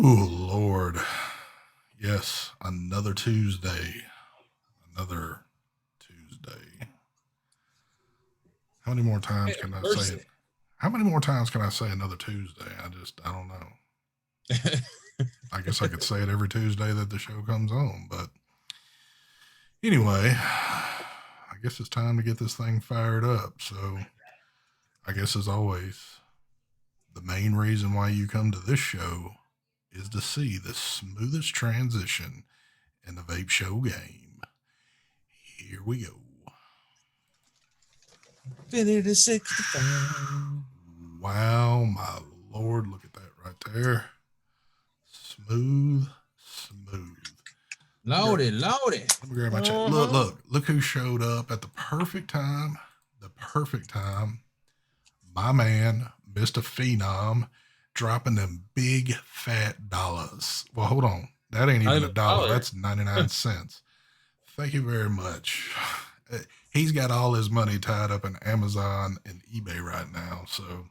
Ooh, Lord. Yes, another Tuesday. Another Tuesday. How many more times can I say it? How many more times can I say another Tuesday? I don't know. I guess I could say it every Tuesday that the show comes on. But anyway, I guess it's time to get this thing fired up. So I guess as always, the main reason why you come to this show is to see the smoothest transition in the vape show game. Here we go. 50 to 65. Wow, my Lord, look at that right there. Smooth. Loaded. Let me grab my check. Look who showed up at the perfect time. My man, Mr. Phenom, dropping them big fat dollars. Well, hold on. That ain't even $1. That's 99 cents. Thank you very much. He's got all his money tied up in Amazon and eBay right now. So,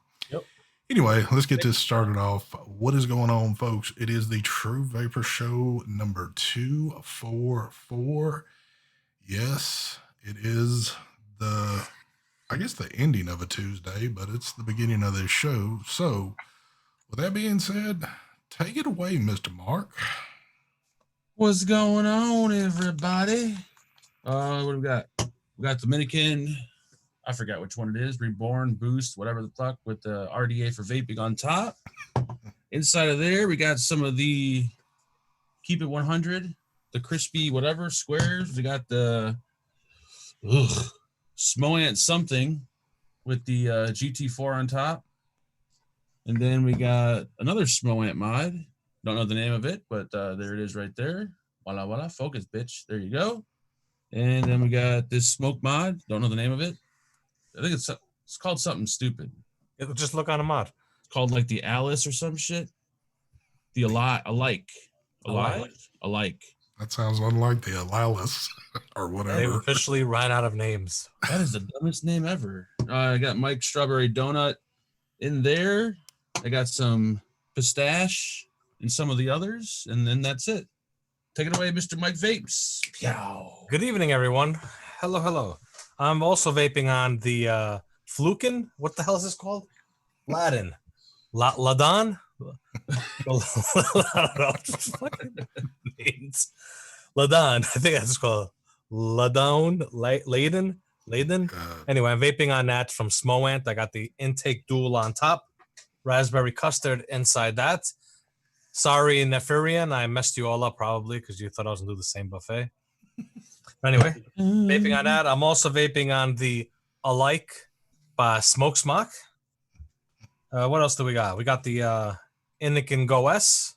Anyway, let's get this started off. What is going on, folks? It is the True Vapor Show number 244. Yes, it is the ending of a Tuesday, but it's the beginning of this show. So, with that being said, take it away, Mr. Mark. What's going on, everybody? What do we got? We got Dominican. I forgot which one it is. Reborn, Boost, whatever the fuck, with the RDA for vaping on top. Inside of there, we got some of the Keep It 100, the crispy whatever squares. We got the Smoant something with the GT4 on top. And then we got another Smoant mod. Don't know the name of it, but there it is right there. Voila, voila. Focus, bitch. There you go. And then we got this smoke mod. Don't know the name of it. I think it's called something stupid. Just look on a mod. It's called like the Alice or some shit. The alike. That sounds unlike the Alice or whatever. They've officially run out of names. That is the dumbest name ever. I got Mike Strawberry Donut in there. I got some pistache and some of the others, and then that's it. Take it away, Mr. Mike Vapes. Yow. Good evening, everyone. Hello. I'm also vaping on the Fluken. What the hell is this called? Ladin. Ladon? Ladon. I think that's called Ladon. Laden. Anyway, I'm vaping on that from Smoant. I got the intake dual on top. Raspberry custard inside that. Sorry, Nefarian, I messed you all up probably because you thought I was going to do the same buffet. Anyway, vaping on that. I'm also vaping on the Alike by Smoke Smock. What else do we got? We got the Innikin Go S.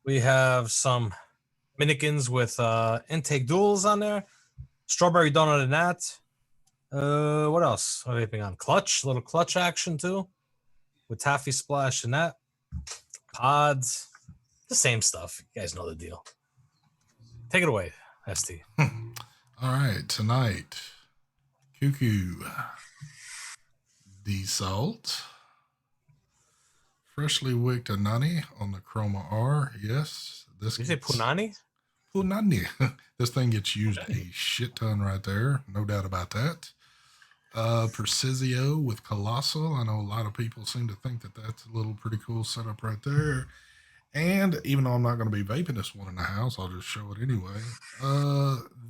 We have some Minikins with intake duals on there. Strawberry donut in that. What else? I'm vaping on Clutch. Little Clutch action too. With Taffy Splash and that. Pods. The same stuff. You guys know the deal. Take it away, ST. All right, tonight, Cuckoo, D-Salt, freshly wicked Anani on the Chroma R. Yes, this. Did you say Punani? Punani. This thing gets used a shit ton right there, no doubt about that. Precisio with Colossal. I know a lot of people seem to think that that's a little pretty cool setup right there. And even though I'm not going to be vaping this one in the house, I'll just show it anyway.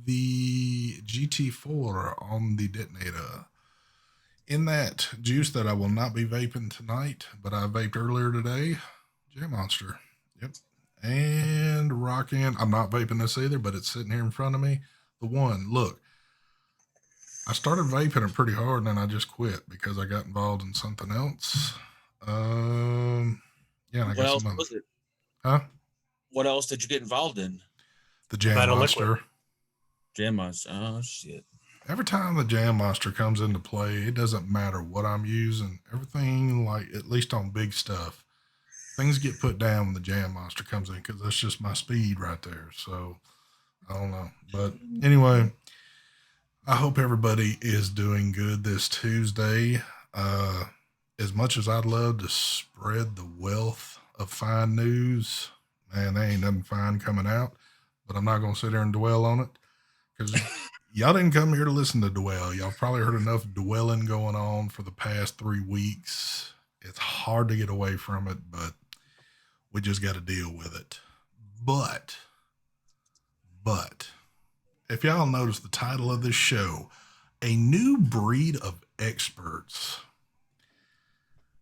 The GT4 on the detonator. In that juice that I will not be vaping tonight, but I vaped earlier today, Jam Monster. Yep. And rocking. I'm not vaping this either, but it's sitting here in front of me. The one, look. I started vaping it pretty hard, and then I just quit because I got involved in something else. Yeah, and I got some was it? Huh? What else did you get involved in? The Jam Monster. Jam Monster. Oh, shit. Every time the Jam Monster comes into play, it doesn't matter what I'm using. Everything, like, at least on big stuff, things get put down when the Jam Monster comes in because that's just my speed right there. So, I don't know. But anyway, I hope everybody is doing good this Tuesday. As much as I'd love to spread the wealth of fine news. Man, there ain't nothing fine coming out, but I'm not going to sit there and dwell on it because y'all didn't come here to listen to dwell. Y'all probably heard enough dwelling going on for the past 3 weeks. It's hard to get away from it, but we just got to deal with it. But, if y'all notice the title of this show, A New Breed of Experts.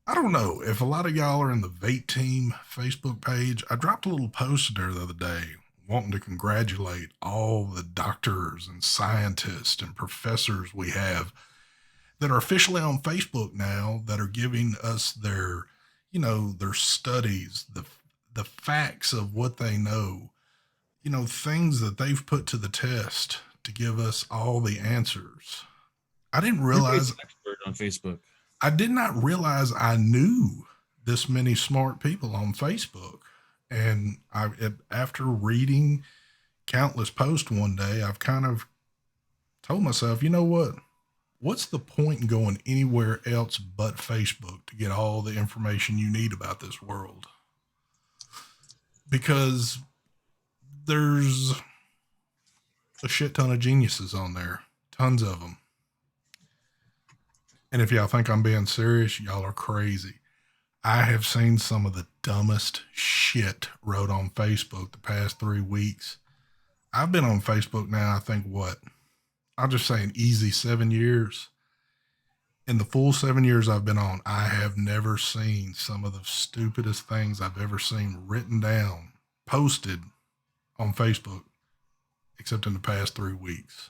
I don't know if a lot of y'all are in the Vape Team Facebook page. I dropped a little post there the other day wanting to congratulate all the doctors and scientists and professors we have that are officially on Facebook now that are giving us their, their studies, the facts of what they know, things that they've put to the test to give us all the answers. I didn't realize expert on Facebook. I did not realize I knew this many smart people on Facebook. And after reading countless posts one day, I've kind of told myself, you know what? What's the point in going anywhere else but Facebook to get all the information you need about this world? Because there's a shit ton of geniuses on there, tons of them. And if y'all think I'm being serious, y'all are crazy. I have seen some of the dumbest shit wrote on Facebook the past 3 weeks. I've been on Facebook now, I think I'll just say an easy 7 years. In the full 7 years I've been on, I have never seen some of the stupidest things I've ever seen written down, posted on Facebook, except in the past 3 weeks.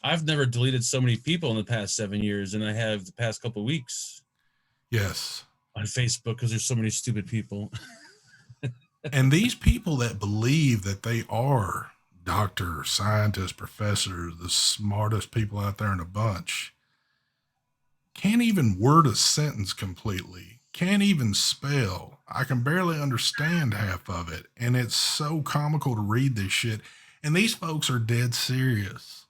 I've never deleted so many people in the past 7 years than I have the past couple of weeks. Yes. On Facebook, because there's so many stupid people. And these people that believe that they are doctors, scientists, professors, the smartest people out there in a bunch, can't even word a sentence completely, can't even spell. I can barely understand half of it. And it's so comical to read this shit. And these folks are dead serious.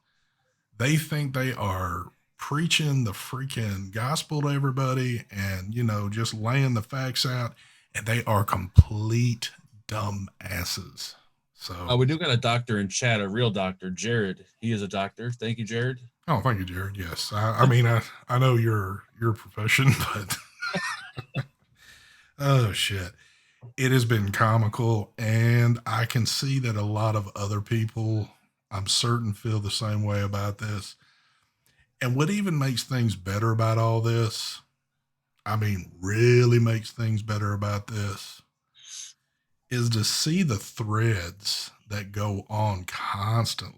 They think they are preaching the freaking gospel to everybody and, just laying the facts out. And they are complete dumb asses. So we do got a doctor in chat, a real doctor, Jared. He is a doctor. Thank you, Jared. Oh, thank you, Jared. Yes. I know your profession, but oh shit. It has been comical, and I can see that a lot of other people, I'm certain, feel the same way about this. And what even makes things better about all this, really makes things better about this, is to see the threads that go on constantly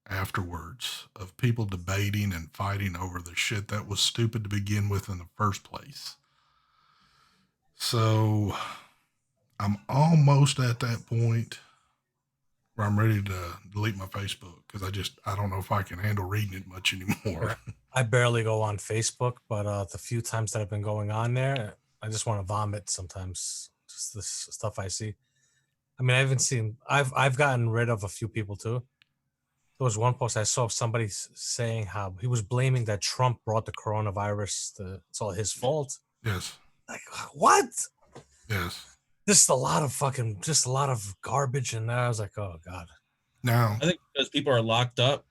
afterwards of people debating and fighting over the shit that was stupid to begin with in the first place. So I'm almost at that point where I'm ready to delete my Facebook because I don't know if I can handle reading it much anymore. I barely go on Facebook, but the few times that I've been going on there, I just want to vomit sometimes. Just this stuff I see. I've gotten rid of a few people too. There was one post I saw of somebody saying how he was blaming that Trump brought the coronavirus. It's all his fault. Yes. Like, what? Yes. Just a lot of garbage. And I was like, oh God. Now, I think because people are locked up,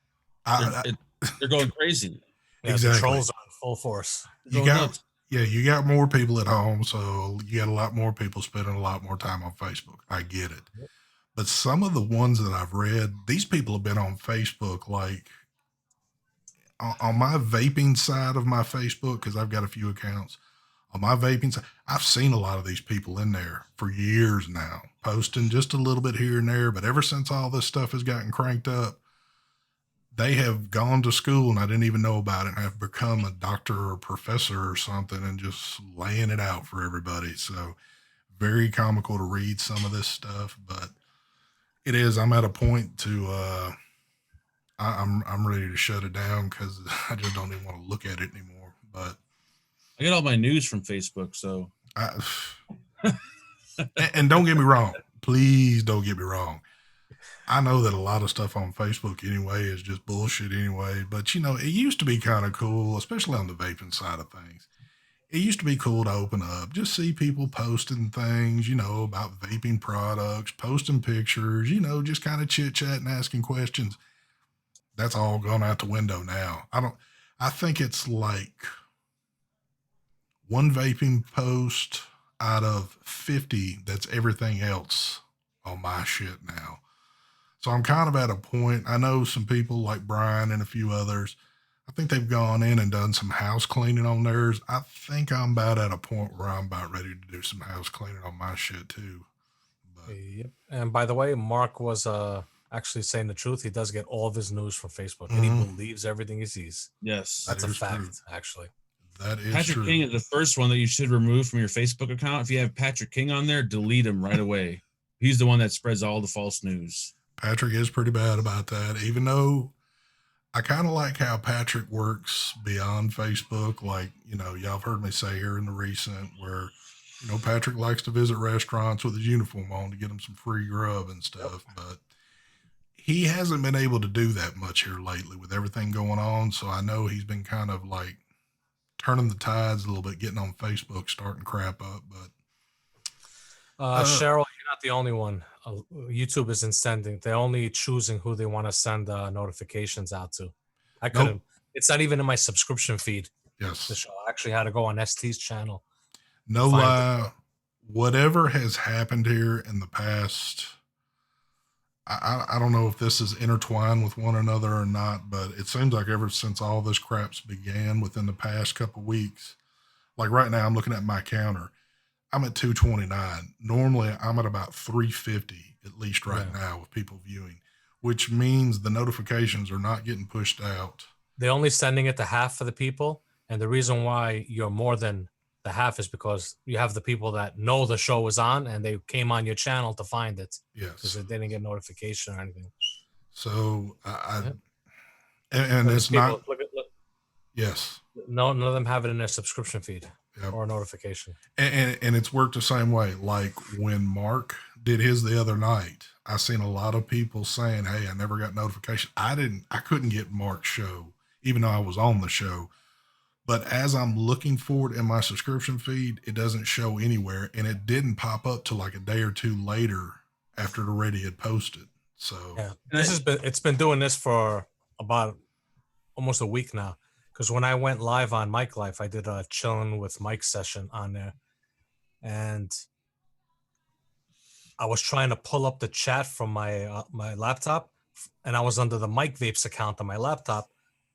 they're going crazy. Yeah, exactly. The trolls are in full force. You got more people at home, so you got a lot more people spending a lot more time on Facebook. I get it. Yep. But some of the ones that I've read, these people have been on Facebook, like on my vaping side of my Facebook, because I've got a few accounts. On my vaping side, I've seen a lot of these people in there for years now, posting just a little bit here and there. But ever since all this stuff has gotten cranked up, they have gone to school and I didn't even know about it and have become a doctor or professor or something and just laying it out for everybody. So very comical to read some of this stuff, but it is. I'm at a point to, I'm ready to shut it down because I just don't even want to look at it anymore. But I get all my news from Facebook, so. And don't get me wrong. Please don't get me wrong. I know that a lot of stuff on Facebook anyway is just bullshit anyway, but it used to be kind of cool, especially on the vaping side of things. it used to be cool to open up, just see people posting things, about vaping products, posting pictures, just kind of chit chatting, asking questions. That's all gone out the window now. I think it's like one vaping post out of 50 that's everything else on my shit now. So I'm kind of at a point. I know some people like Brian and a few others. I think they've gone in and done some house cleaning on theirs. I think I'm about at a point where I'm about ready to do some house cleaning on my shit too. But Yep. And by the way, Mark was actually saying the truth. He does get all of his news from Facebook, and he believes everything he sees. Yes. That's a is fact, true. actually. That is Patrick true. King is the first one that you should remove from your Facebook account. If you have Patrick King on there, delete him right away. He's the one that spreads all the false news. Patrick is pretty bad about that, even though I kind of like how Patrick works beyond Facebook. Like, y'all have heard me say here in the recent where, Patrick likes to visit restaurants with his uniform on to get him some free grub and stuff. Yep. But he hasn't been able to do that much here lately with everything going on. So I know he's been kind of like turning the tides a little bit, getting on Facebook, starting crap up. But Cheryl, you're not the only one. YouTube isn't sending. They're only choosing who they want to send notifications out to. I couldn't. Nope. It's not even in my subscription feed. Yes. The show. I actually had to go on ST's channel. No lie. Whatever has happened here in the past, I don't know if this is intertwined with one another or not, but it seems like ever since all this crap's began within the past couple of weeks, like right now I'm looking at my counter. I'm at 229. Normally I'm at about 350 at least right now with people viewing, which means the notifications are not getting pushed out. They're only sending it to half of the people. And the reason why you're more than the half is because you have the people that know the show is on and they came on your channel to find it. Yes. Because they didn't get notification or anything. So and it's not. Look. Yes. None of them have it in their subscription feed. Yep. Or notification. And it's worked the same way. Like when Mark did his the other night, I seen a lot of people saying, "Hey, I never got notification." I couldn't get Mark's show, even though I was on the show. But as I'm looking for it in my subscription feed, it doesn't show anywhere. And it didn't pop up till like a day or two later after it already had posted. So it's been doing this for about almost a week now. Because when I went live on Mike Life, I did a chilling with Mike session on there. And I was trying to pull up the chat from my my laptop. And I was under the Mike Vapes account on my laptop.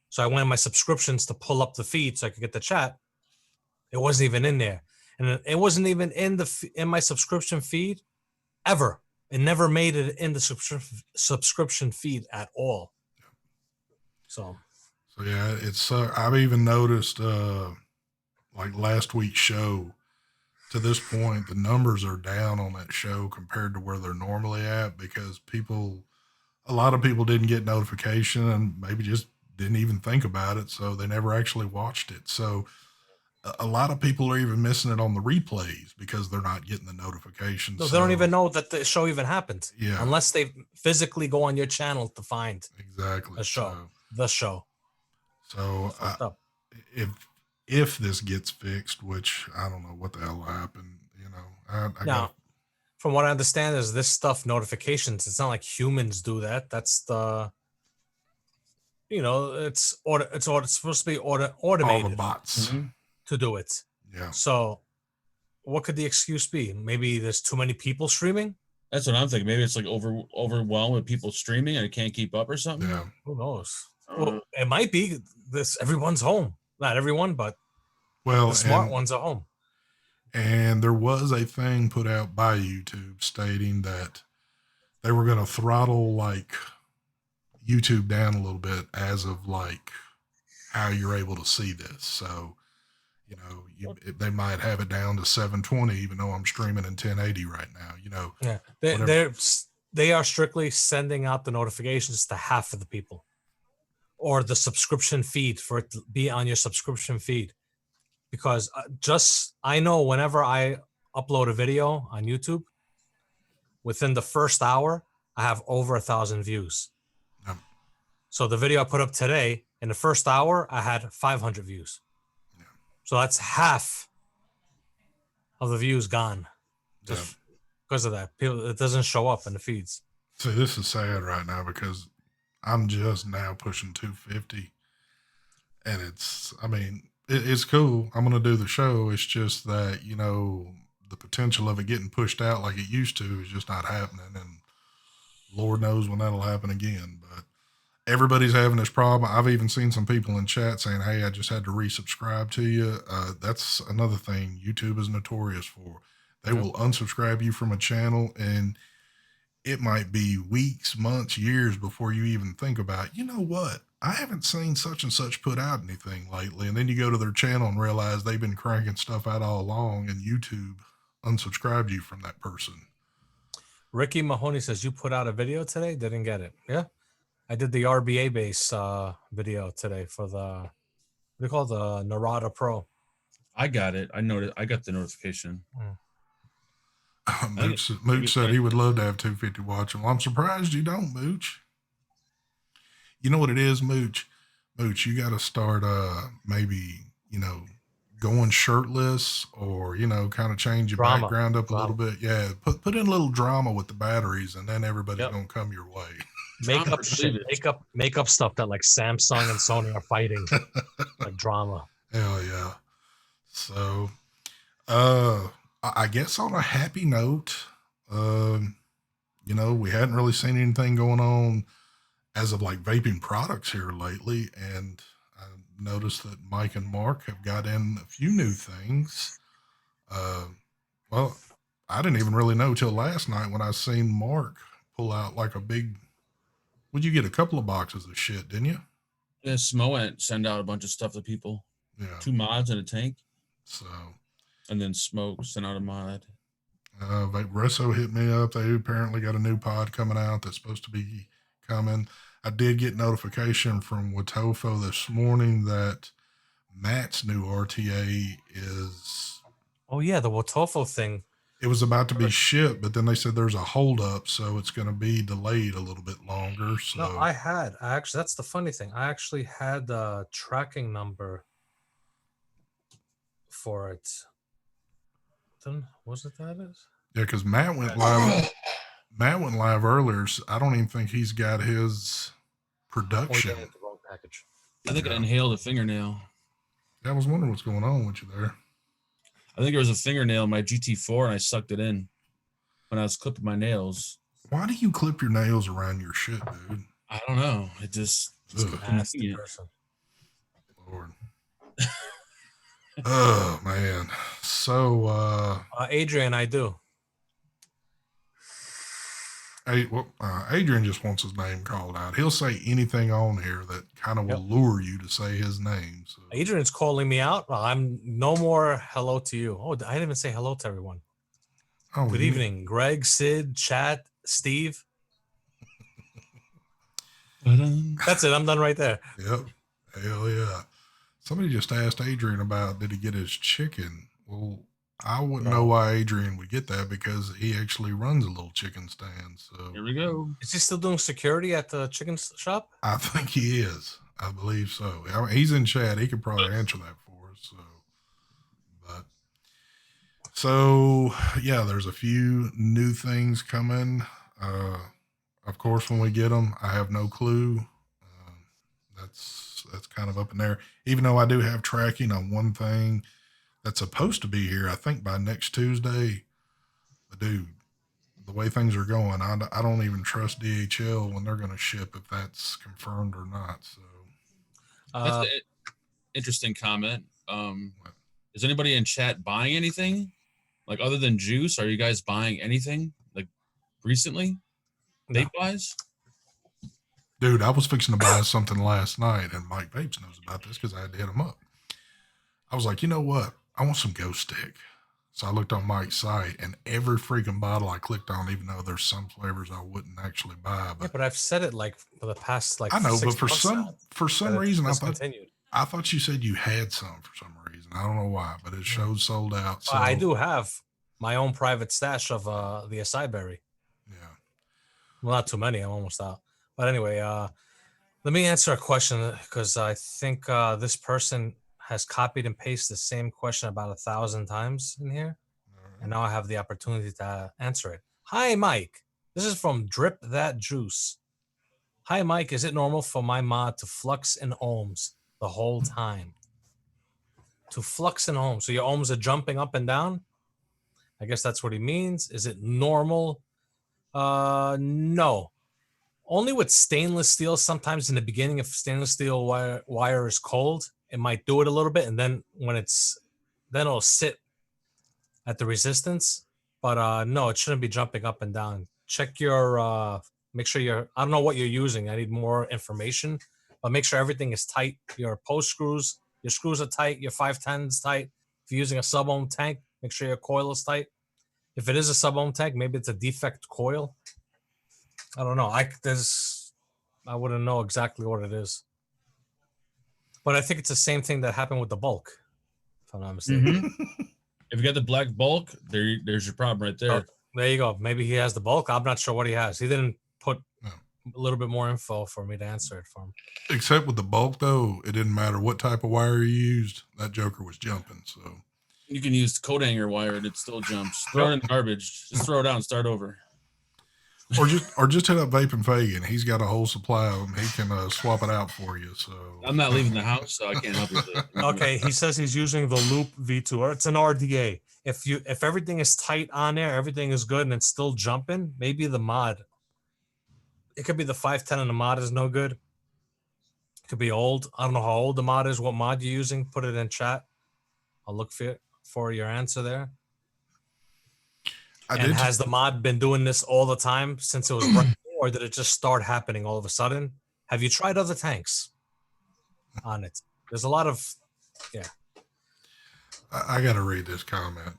So I went in my subscriptions to pull up the feed so I could get the chat. It wasn't even in there. And it wasn't even in my subscription feed ever. It never made it in the subscription feed at all. So yeah, it's I've even noticed like last week's show to this point, the numbers are down on that show compared to where they're normally at because a lot of people didn't get notification and maybe just didn't even think about it. So they never actually watched it. So a lot of people are even missing it on the replays because they're not getting the notifications. So they don't even know that the show even happened. Yeah. Unless they physically go on your channel to find exactly the show. The show. So if this gets fixed, which I don't know what the hell will happen, now, from what I understand is this stuff notifications. It's not like humans do that. That's the, it's supposed to be automated. All the bots to do it. Yeah. So what could the excuse be? Maybe there's too many people streaming. That's what I'm thinking. Maybe it's like overwhelmed with people streaming and it can't keep up or something. Yeah. Who knows? Well, it might be this. Everyone's home. Not everyone, but the smart ones are home. And there was a thing put out by YouTube stating that they were going to throttle like YouTube down a little bit as of like how you're able to see this. So, they might have it down to 720, even though I'm streaming in 1080 right now. Yeah, they are strictly sending out the notifications to half of the people. Or the subscription feed for it to be on your subscription feed. Because I know whenever I upload a video on YouTube, within the first hour, I have over 1,000 views. Yep. So the video I put up today, in the first hour, I had 500 views. Yeah. So that's half of the views gone just because of that. People, it doesn't show up in the feeds. See, this is sad right now because I'm just now pushing 250, and it's cool. I'm going to do the show. It's just that, the potential of it getting pushed out like it used to is just not happening. And Lord knows when that'll happen again. But everybody's having this problem. I've even seen some people in chat saying, hey, I just had to resubscribe to you. That's another thing YouTube is notorious for. They will unsubscribe you from a channel, and it might be weeks, months, years before you even think about, you know what? I haven't seen such and such put out anything lately. And then you go to their channel and realize they've been cranking stuff out all along, and YouTube unsubscribed you from that person. Ricky Mahoney says, you put out a video today? Didn't get it. Yeah. I did the RBA base video today for what do you call it? The Narada Pro. I got it. I got the notification. Mooch said he would love to have 250 watching. Well, I'm surprised you don't, Mooch. You know what it is, Mooch? Mooch, you got to start maybe, going shirtless or, kind of change your background up a little bit. Yeah, put in a little drama with the batteries, and then everybody's going to come your way. Makeup shit, makeup stuff that like Samsung and Sony are fighting, like drama. Hell yeah. So, I guess on a happy note, we hadn't really seen anything going on as of like vaping products here lately. And I noticed that Mike and Mark have got in a few new things. Well, I didn't even really know till last night when I seen Mark pull out like a big, would you get a couple of boxes of shit, didn't you? Yeah, Smoant send out a bunch of stuff to people. Yeah. 2 mods and a tank. So. And then Smoke sent out a mod. Resso hit me up. They apparently got a new pod coming out that's supposed to be coming. I did get notification from Watofo this morning that Matt's new RTA is... Oh, yeah, the Watofo thing. It was about to be shipped, but then they said there's a holdup, so it's going to be delayed a little bit longer. So. No, actually, that's the funny thing. I actually had the tracking number for it. Was it that is? Yeah, because Matt went live. Matt went live earlier. So I don't even think he's got his production. Oh, yeah, the wrong package. I think I inhaled a fingernail. Yeah, I was wondering what's going on with you there. I think there was a fingernail in my GT4 and I sucked it in when I was clipping my nails. Why do you clip your nails around your shit, dude? I don't know. It just nasty person. Lord. Oh man. So Adrian, I do. Adrian just wants his name called out. He'll say anything on here that kind of will lure you to say his name. So. Adrian's calling me out. I'm no more hello to you. Oh, I didn't even say hello to everyone. Oh, good evening, Greg, Sid, Chat, Steve. That's it. I'm done right there. Yep. Hell yeah. Somebody just asked Adrian about did he get his chicken? Well, I wouldn't know why Adrian would get that because he actually runs a little chicken stand. So here we go. Is he still doing security at the chicken shop? I think he is. I believe so. I mean, he's in chat. He could probably answer that for us. So yeah, there's a few new things coming. Of course, when we get them, I have no clue. That's kind of up in there. Even though I do have tracking on one thing that's supposed to be here, I think by next Tuesday. But dude, the way things are going, I don't even trust DHL when they're going to ship if that's confirmed or not. So that's an interesting comment. Is anybody in chat buying anything? Like other than juice, are you guys buying anything like recently? Vape wise? Dude, I was fixing to buy something last night, and Mike Vapes knows about this because I had to hit him up. I was like, you know what? I want some Ghost Stick. So I looked on Mike's site, and every freaking bottle I clicked on, even though there's some flavors I wouldn't actually buy. But I've said it like for the past I know, but for some reason, I thought you said you had some for some reason. I don't know why, but it showed sold out. So I do have my own private stash of the acai berry. Yeah. Well, not too many. I'm almost out. But anyway, let me answer a question because I think this person has copied and pasted the same question about 1,000 times in here. And now I have the opportunity to answer it. Hi, Mike. This is from Drip That Juice. Hi, Mike. Is it normal for my mod to flux in ohms the whole time? To flux in ohms. So your ohms are jumping up and down? I guess that's what he means. Is it normal? No. Only with stainless steel. Sometimes in the beginning, if stainless steel wire is cold, it might do it a little bit. And then when then it'll sit at the resistance. But no, it shouldn't be jumping up and down. Check your make sure I don't know what you're using. I need more information, but make sure everything is tight. Your post screws, your screws are tight, your 510 is tight. If you're using a sub-ohm tank, make sure your coil is tight. If it is a sub-ohm tank, maybe it's a defect coil. I don't know. I wouldn't know exactly what it is. But I think it's the same thing that happened with the bulk, if I'm not mistaken. If you got the black bulk, there's your problem right there. Oh, there you go. Maybe he has the bulk. I'm not sure what he has. He didn't put a little bit more info for me to answer it for him. Except with the bulk, though, it didn't matter what type of wire you used. That joker was jumping. So you can use coat hanger wire and it still jumps. Throw it in the garbage. Just throw it out and start over. Or just hit up Vape and Fagan. He's got a whole supply of them. He can swap it out for you. So I'm not leaving the house, so I can't help you with it. Okay, he says he's using the Loop V2, or it's an RDA. If everything is tight on there, everything is good, and it's still jumping, maybe the mod. It could be the 510 and the mod is no good. It could be old. I don't know how old the mod is. What mod you're using? Put it in chat. I'll look for your answer there. Has the mod been doing this all the time since it was brand new, or did it just start happening all of a sudden? Have you tried other tanks on it? There's a lot of, yeah. I got to read this comment.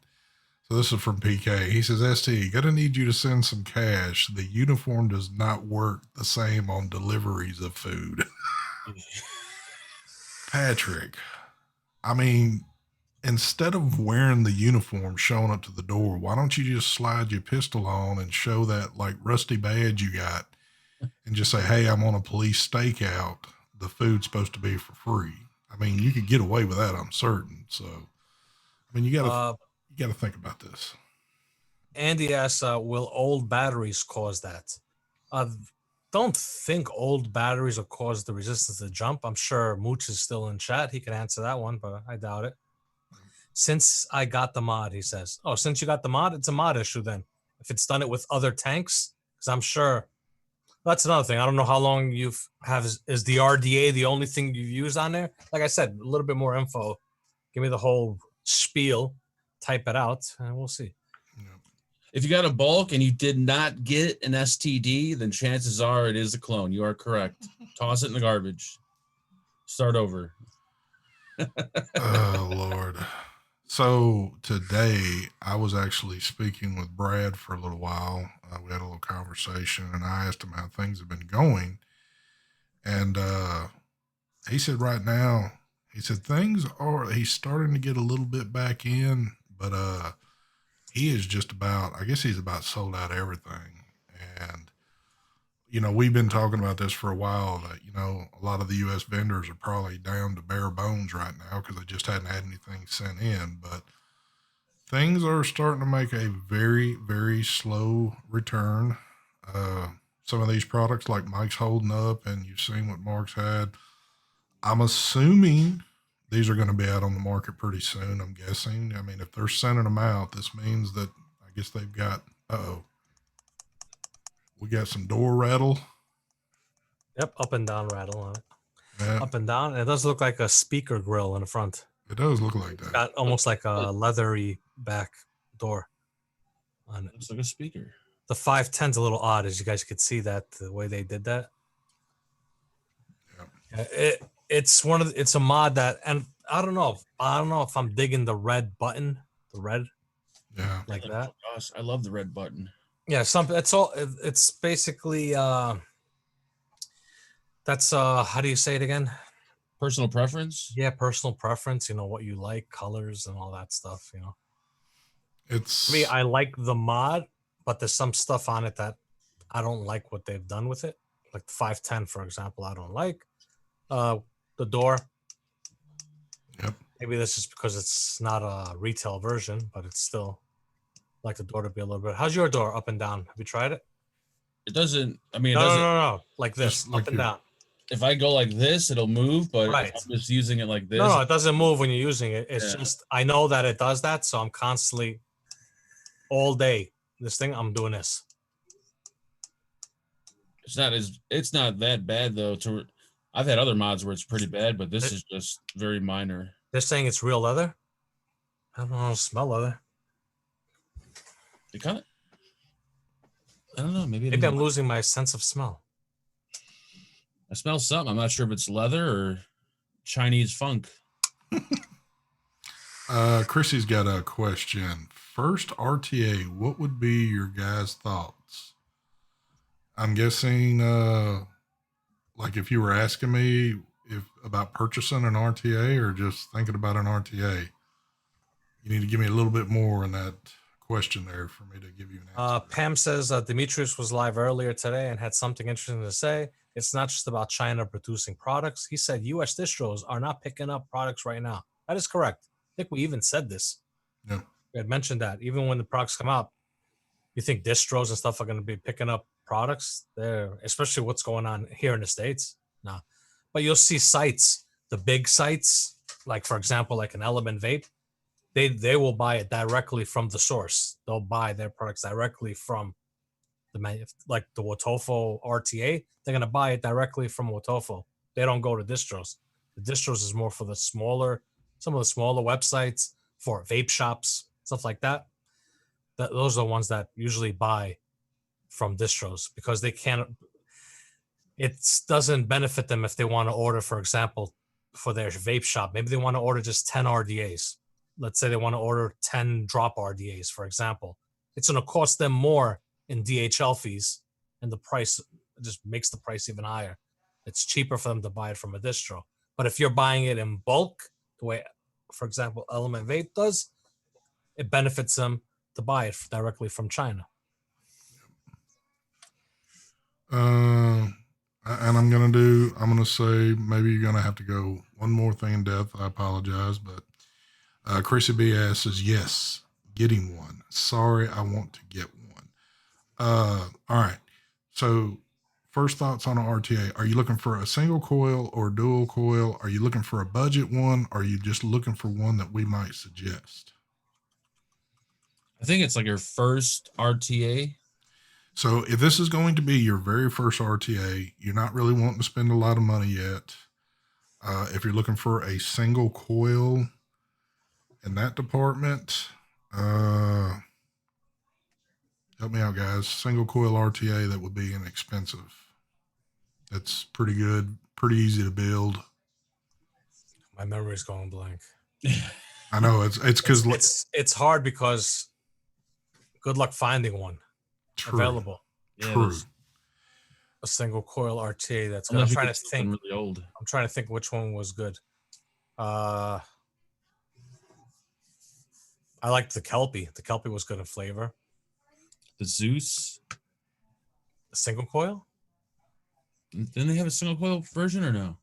So this is from PK. He says, ST, gonna need you to send some cash. The uniform does not work the same on deliveries of food. Patrick, I mean, instead of wearing the uniform showing up to the door, why don't you just slide your pistol on and show that like rusty badge you got and just say, hey, I'm on a police stakeout. The food's supposed to be for free. I mean, you could get away with that, I'm certain. So, I mean, you got to think about this. Andy asks, will old batteries cause that? Don't think old batteries will cause the resistance to jump. I'm sure Mooch is still in chat. He can answer that one, but I doubt it. Since I got the mod, he says. Oh, since you got the mod, it's a mod issue then. If it's done it with other tanks, because I'm sure that's another thing. I don't know how long is the RDA the only thing you've used on there? Like I said, a little bit more info. Give me the whole spiel, type it out, and we'll see. If you got a bulk and you did not get an STD, then chances are it is a clone. You are correct. Toss it in the garbage. Start over. Oh, Lord. So today I was actually speaking with Brad for a little while. We had a little conversation and I asked him how things have been going. And he said right now, he said he's starting to get a little bit back in, but he is just about, I guess he's about sold out everything. And, you know, we've been talking about this for a while that, you know, a lot of the U.S. vendors are probably down to bare bones right now because they just hadn't had anything sent in. But things are starting to make a very, very slow return. Some of these products like Mike's holding up and you've seen what Mark's had. I'm assuming these are going to be out on the market pretty soon, I'm guessing. I mean, if they're sending them out, this means that I guess they've got, we got some door rattle. Yep, up and down rattle on it. Yeah. Up and down. And it does look like a speaker grill in the front. It does look like that. Got almost like a leathery back door on it. Looks like a speaker. The 510's a little odd, as you guys could see that the way they did that. Yeah. It's a mod that, and I don't know if I'm digging the red button, Yeah, like that. Oh gosh, I love the red button. Yeah, it's basically that's how do you say it again? Personal preference? Yeah, personal preference, you know, what you like, colors and all that stuff, you know. it's Me, I like the mod, but there's some stuff on it that I don't like what they've done with it. Like the 510, for example, I don't like. The door. Yep. Maybe that's just because it's not a retail version, but it's still like the door to be a little bit. How's your door up and down? Have you tried it? It doesn't. I mean, it No, doesn't. no. Like this, Just like up and your- down. If I go like this, it'll move. But Right. if I'm just using it like this, No, it doesn't move when you're using it. It's Yeah. just I know that it does that, so I'm constantly all day. This thing, I'm doing this. it's not that bad though. I've had other mods where it's pretty bad, but this is just very minor. They're saying it's real leather. I don't know, smell leather. It kind of. I don't know. Maybe I'm losing my sense of smell. I smell something. I'm not sure if it's leather or Chinese funk. Chrissy's got a question. First RTA, what would be your guys' thoughts? I'm guessing, like if you were asking me about purchasing an RTA or just thinking about an RTA, you need to give me a little bit more in that question there for me to give you an answer. Pam says Demetrius was live earlier today and had something interesting to say. It's not just about China producing products. He said U.S. distros are not picking up products right now. That is correct. I think we even said this. Yeah. We had mentioned that even when the products come out, you think distros and stuff are going to be picking up products there, especially what's going on here in the States. No, but you'll see sites, the big sites, like for example, like an Element Vape, they will buy it directly from the source. They'll buy their products directly from like the Wotofo RTA. They're going to buy it directly from Wotofo. They don't go to distros. The distros is more for some of the smaller websites for vape shops, stuff like that. Those are the ones that usually buy from distros because they can't. It doesn't benefit them if they want to order, for example, for their vape shop. Maybe they want to order just 10 RDAs. Let's say they want to order 10 drop RDAs, for example. It's going to cost them more in DHL fees, and the price just makes the price even higher. It's cheaper for them to buy it from a distro. But if you're buying it in bulk, the way, for example, Element Vape does, it benefits them to buy it directly from China. And I'm going to say maybe you're going to have to go one more thing in depth. I apologize, but Chrissy B says, yes, getting one. Sorry, I want to get one. All right. So first thoughts on an RTA. Are you looking for a single coil or dual coil? Are you looking for a budget one? Or are you just looking for one that we might suggest? I think it's like your first RTA. So if this is going to be your very first RTA, you're not really wanting to spend a lot of money yet. If you're looking for a single coil in that department, help me out, guys. Single coil RTA, that would be inexpensive. It's pretty good, pretty easy to build. My memory's going blank. I know it's because it's hard because good luck finding one available. True. A single coil RTA that's good. I'm trying to think. Really old. I'm trying to think which one was good. I liked the Kelpie. The Kelpie was good in flavor. The Zeus. A single coil? Didn't they have a single coil version or no?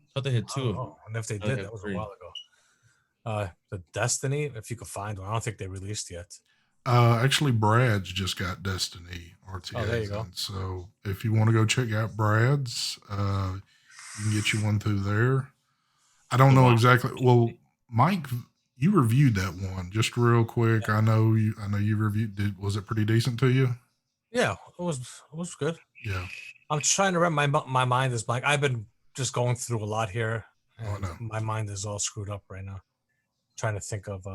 I thought they had two of them. And if they did, that was a while ago. The Destiny, if you could find one. I don't think they released yet. Actually, Brad's just got Destiny RTAs. Oh, there you go. So if you want to go check out Brad's, you can get you one through there. I don't know exactly. Well, Mike, you reviewed that one just real quick. Yeah. I know you reviewed. Was it pretty decent to you? Yeah, it was good. Yeah. I'm trying to remember. My mind is blank. I've been just going through a lot here. And my mind is all screwed up right now. Trying to think of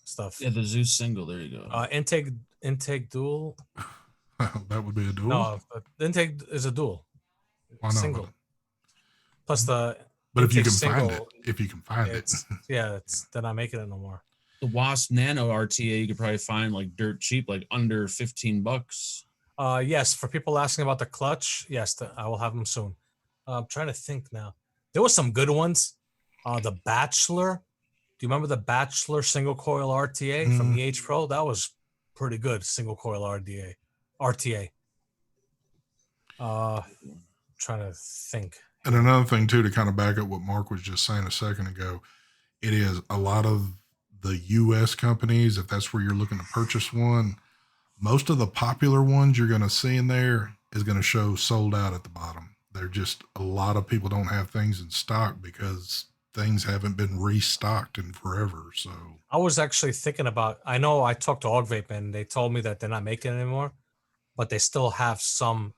stuff. Yeah, the Zeus single. There you go. Intake dual. That would be a dual. No, the intake is a dual. Why not? Single. Plus the. But if you can find it, they're not making it no more. The Wasp Nano RTA you could probably find like dirt cheap, like under $15. Yes, for people asking about the clutch, yes, I will have them soon. I'm trying to think now. There were some good ones. The Bachelor. Do you remember the Bachelor single coil RTA from EH Pro? That was pretty good single coil RTA. Trying to think. And another thing too, to kind of back up what Mark was just saying a second ago, it is a lot of the U.S. companies. If that's where you're looking to purchase one, most of the popular ones you're going to see in there is going to show sold out at the bottom. They're just a lot of people don't have things in stock because things haven't been restocked in forever. So I was actually thinking about. I know I talked to Og Vape and they told me that they're not making it anymore, but they still have some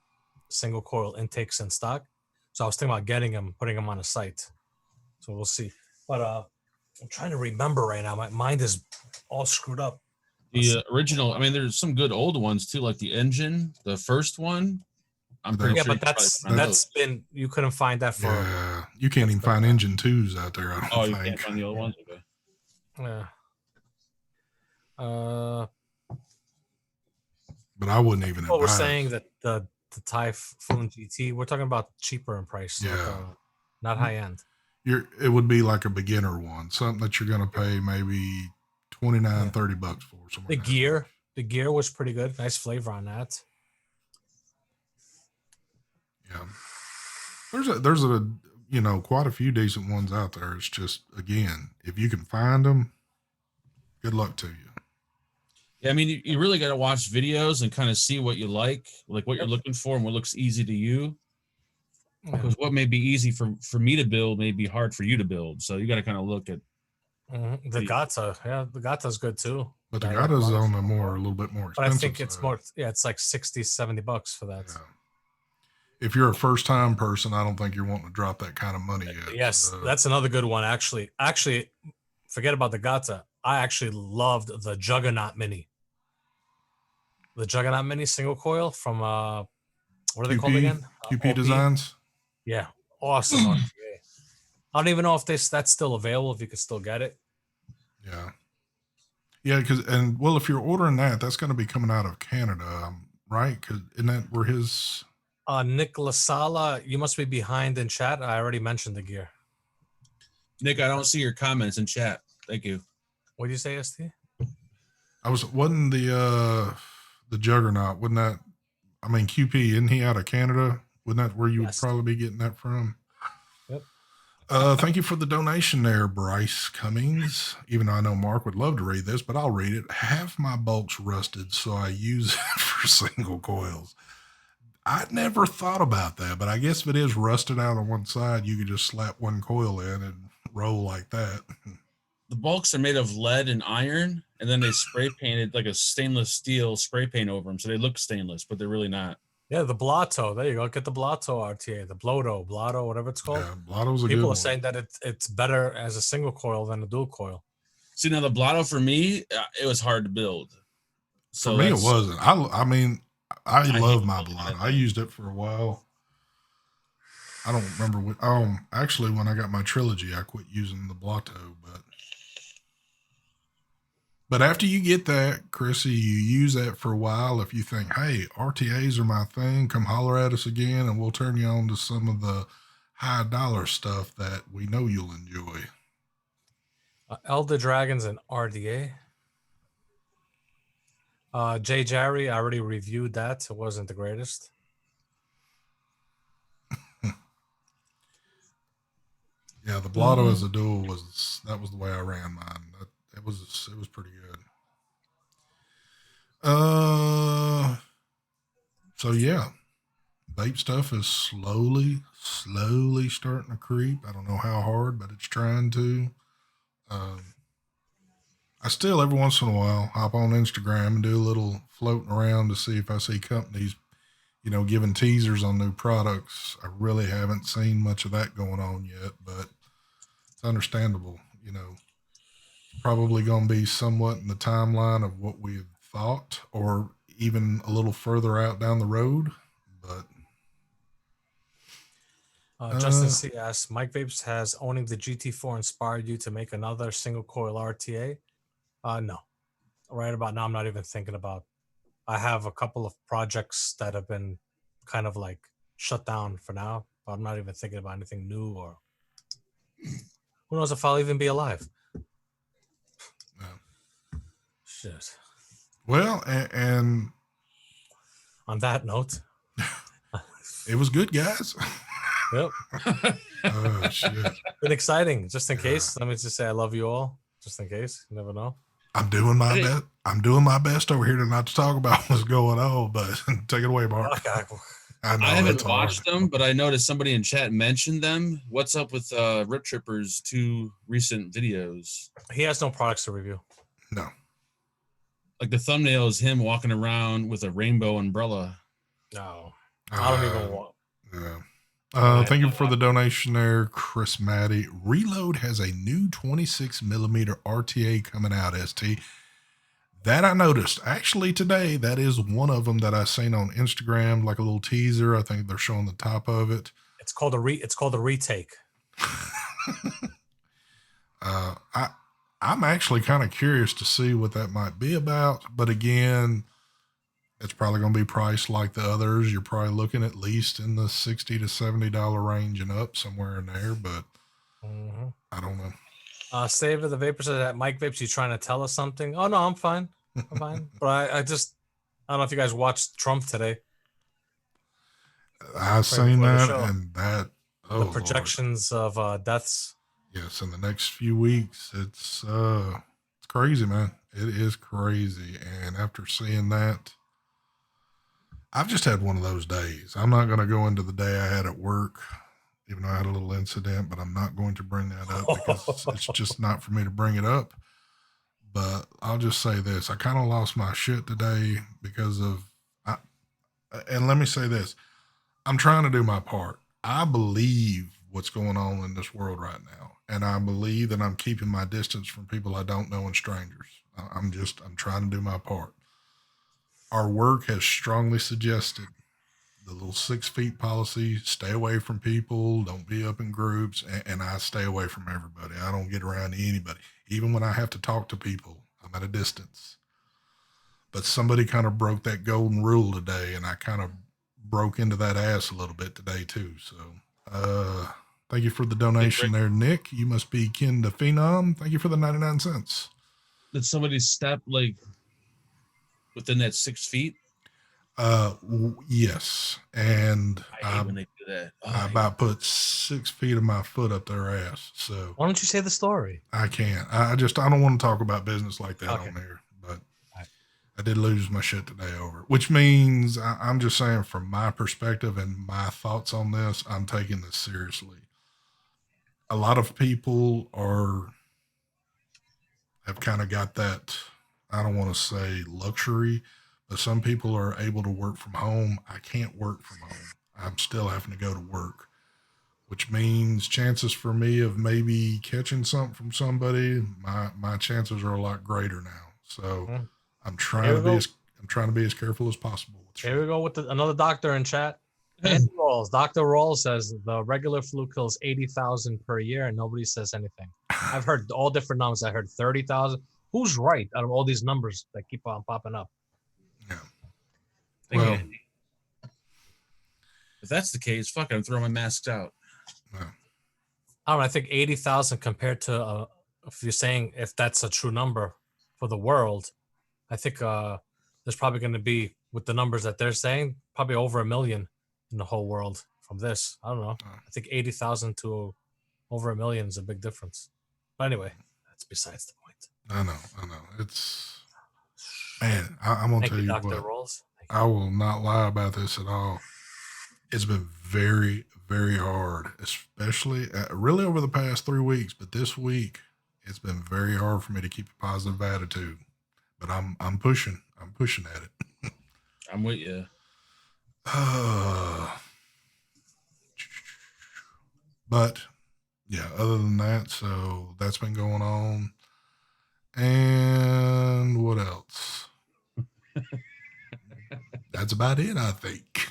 single coil intakes in stock. So I was thinking about getting them, putting them on a site. So we'll see. But I'm trying to remember right now. My mind is all screwed up. The original, I mean, there's some good old ones too, like the Engine, the first one. I'm pretty sure. But that's been, you couldn't find that for. Yeah, you can't even find Engine 2s out there. I don't Oh, think. you can't find the old ones. Okay. Yeah. But I wouldn't even. Well, we're saying that the Typhoon GT, we're talking about cheaper in price. Yeah. Like, not high end. It would be like a beginner one, something that you're going to pay maybe $29-$30 for. The gear was pretty good. Nice flavor on that. Yeah. There's a quite a few decent ones out there. It's just, again, if you can find them, good luck to you. Yeah, I mean, you really got to watch videos and kind of see what you like what you're looking for and what looks easy to you. Because what may be easy for me to build may be hard for you to build. So you got to kind of look at the Gata. Yeah, the Gata's good too. But the Gata's on a little bit more expensive. But I think it's more. Yeah, it's like $60-$70 for that. Yeah. If you're a first time person, I don't think you're wanting to drop that kind of money yet. Yes, that's another good one. Actually, forget about the Gata. I actually loved the Juggernaut Mini. The Juggernaut Mini single coil from what are they called again? QP Designs. Yeah, awesome RTA. I don't even know if that's still available. If you could still get it. Yeah. Yeah, if you're ordering that's going to be coming out of Canada, right? Because isn't that where his? Nick Lasala, you must be behind in chat. I already mentioned the gear. Nick, I don't see your comments in chat. Thank you. What did you say, ST? Wasn't the Juggernaut? Wasn't that? I mean, QP, isn't he out of Canada? Wasn't that where you would probably be getting that from? Yep. Thank you for the donation there, Bryce Cummings. Even though I know Mark would love to read this, but I'll read it. Half my bulk's rusted, so I use it for single coils. I never thought about that, but I guess if it is rusted out on one side, you could just slap one coil in and roll like that. The bulks are made of lead and iron, and then they spray painted like a stainless steel spray paint over them, so they look stainless, but they're really not. Yeah, the Blotto. There you go. Get the Blotto RTA, the Blotto, whatever it's called. Yeah, Blotto's a good one. People are saying that it's better as a single coil than a dual coil. See, now the Blotto for me, it was hard to build. So for me, it wasn't. I mean, I love my Blotto. I used it for a while. I don't remember what. Actually, when I got my trilogy, I quit using the Blotto, But after you get that, Chrissy, you use that for a while. If you think, hey, RTAs are my thing, come holler at us again, and we'll turn you on to some of the high dollar stuff that we know you'll enjoy. Elder Dragons and RDA. Jay Jerry, I already reviewed that. It wasn't the greatest. Yeah, the Blotto as a dual was the way I ran mine. It was pretty good. So yeah, vape stuff is slowly starting to creep. I don't know how hard, but it's trying to. I still every once in a while hop on Instagram and do a little floating around to see if I see companies, giving teasers on new products. I really haven't seen much of that going on yet, but it's understandable. Probably going to be somewhat in the timeline of what we had thought, or even a little further out down the road. But Justin C asks, Mike Vapes, has owning the GT4 inspired you to make another single coil RTA? No. Right about now, I'm not even thinking about. I have a couple of projects that have been kind of like shut down for now, but I'm not even thinking about anything new, or who knows if I'll even be alive. Shit. Well, and on that note, it was good, guys. Yep. Oh shit! Been exciting. Just in case, let me just say I love you all. Just in case, you never know. I'm doing my best. I'm doing my best over here to not to talk about what's going on, but take it away, Mark. I know I haven't it's watched hard. them, but I noticed somebody in chat mentioned them. What's up with Rip Tripper's 2 recent videos? He has no products to review. No. Like the thumbnail is him walking around with a rainbow umbrella. No, I don't even want. Yeah. Thank you for the donation there, Chris Matty. Reload has a new 26mm RTA coming out, ST. That I noticed. Actually, today, that is one of them that I seen on Instagram, like a little teaser. I think they're showing the top of it. It's called a retake. I'm actually kind of curious to see what that might be about. But again, it's probably going to be priced like the others. You're probably looking at least in the $60 to $70 range and up, somewhere in there. But I don't know. Save of the Vapor says that Mike Vapes, you trying to tell us something? Oh no, I'm fine. I'm fine. But I don't know if you guys watched Trump today. I've seen that and that. The projections Lord. Of deaths. Yes, in the next few weeks, it's crazy, man. It is crazy. And after seeing that, I've just had one of those days. I'm not going to go into the day I had at work, even though I had a little incident, but I'm not going to bring that up because it's just not for me to bring it up. But I'll just say this. I kind of lost my shit today because of, and let me say this. I'm trying to do my part. I believe what's going on in this world right now. And I believe that I'm keeping my distance from people I don't know and strangers. I'm trying to do my part. Our work has strongly suggested the little 6 feet policy, stay away from people, don't be up in groups, and I stay away from everybody. I don't get around to anybody. Even when I have to talk to people, I'm at a distance. But somebody kind of broke that golden rule today, and I kind of broke into that ass a little bit today too. So thank you for the donation there, Nick. You must be kin to Phenom. Thank you for the 99 cents. Did somebody step like within that 6 feet? Yes. And I hate when they do that. I about put 6 feet of my foot up their ass. So why don't you say the story? I can't. I don't want to talk about business like that on there. But I did lose my shit today over it, which means I'm just saying from my perspective and my thoughts on this, I'm taking this seriously. A lot of people have kind of got that, I don't want to say luxury, but some people are able to work from home. I can't work from home. I'm still having to go to work, which means chances for me of maybe catching something from somebody, my chances are a lot greater now. So I'm trying to be as careful as possible. Here we go with another doctor in chat. Andy Rawls. Dr. Rawls says the regular flu kills 80,000 per year and nobody says anything. I've heard all different numbers. I heard 30,000. Who's right out of all these numbers that keep on popping up? Yeah. Well, if that's the case, fuck it, I'm throwing my masks out. Yeah. I don't know. I think 80,000 compared to, if you're saying if that's a true number for the world, I think there's probably going to be, with the numbers that they're saying, probably over 1 million in the whole world from this. I don't know. I think 80,000 to over 1 million is a big difference. But anyway, that's besides the point. I know. It's, man, I'm going to tell you Dr. what. Rawls. I will not lie about this at all. It's been very, very hard, especially really over the past 3 weeks. But this week, it's been very hard for me to keep a positive attitude. But I'm pushing. I'm pushing at it. I'm with you. But yeah, other than that, so that's been going on. And what else? That's about it, I think.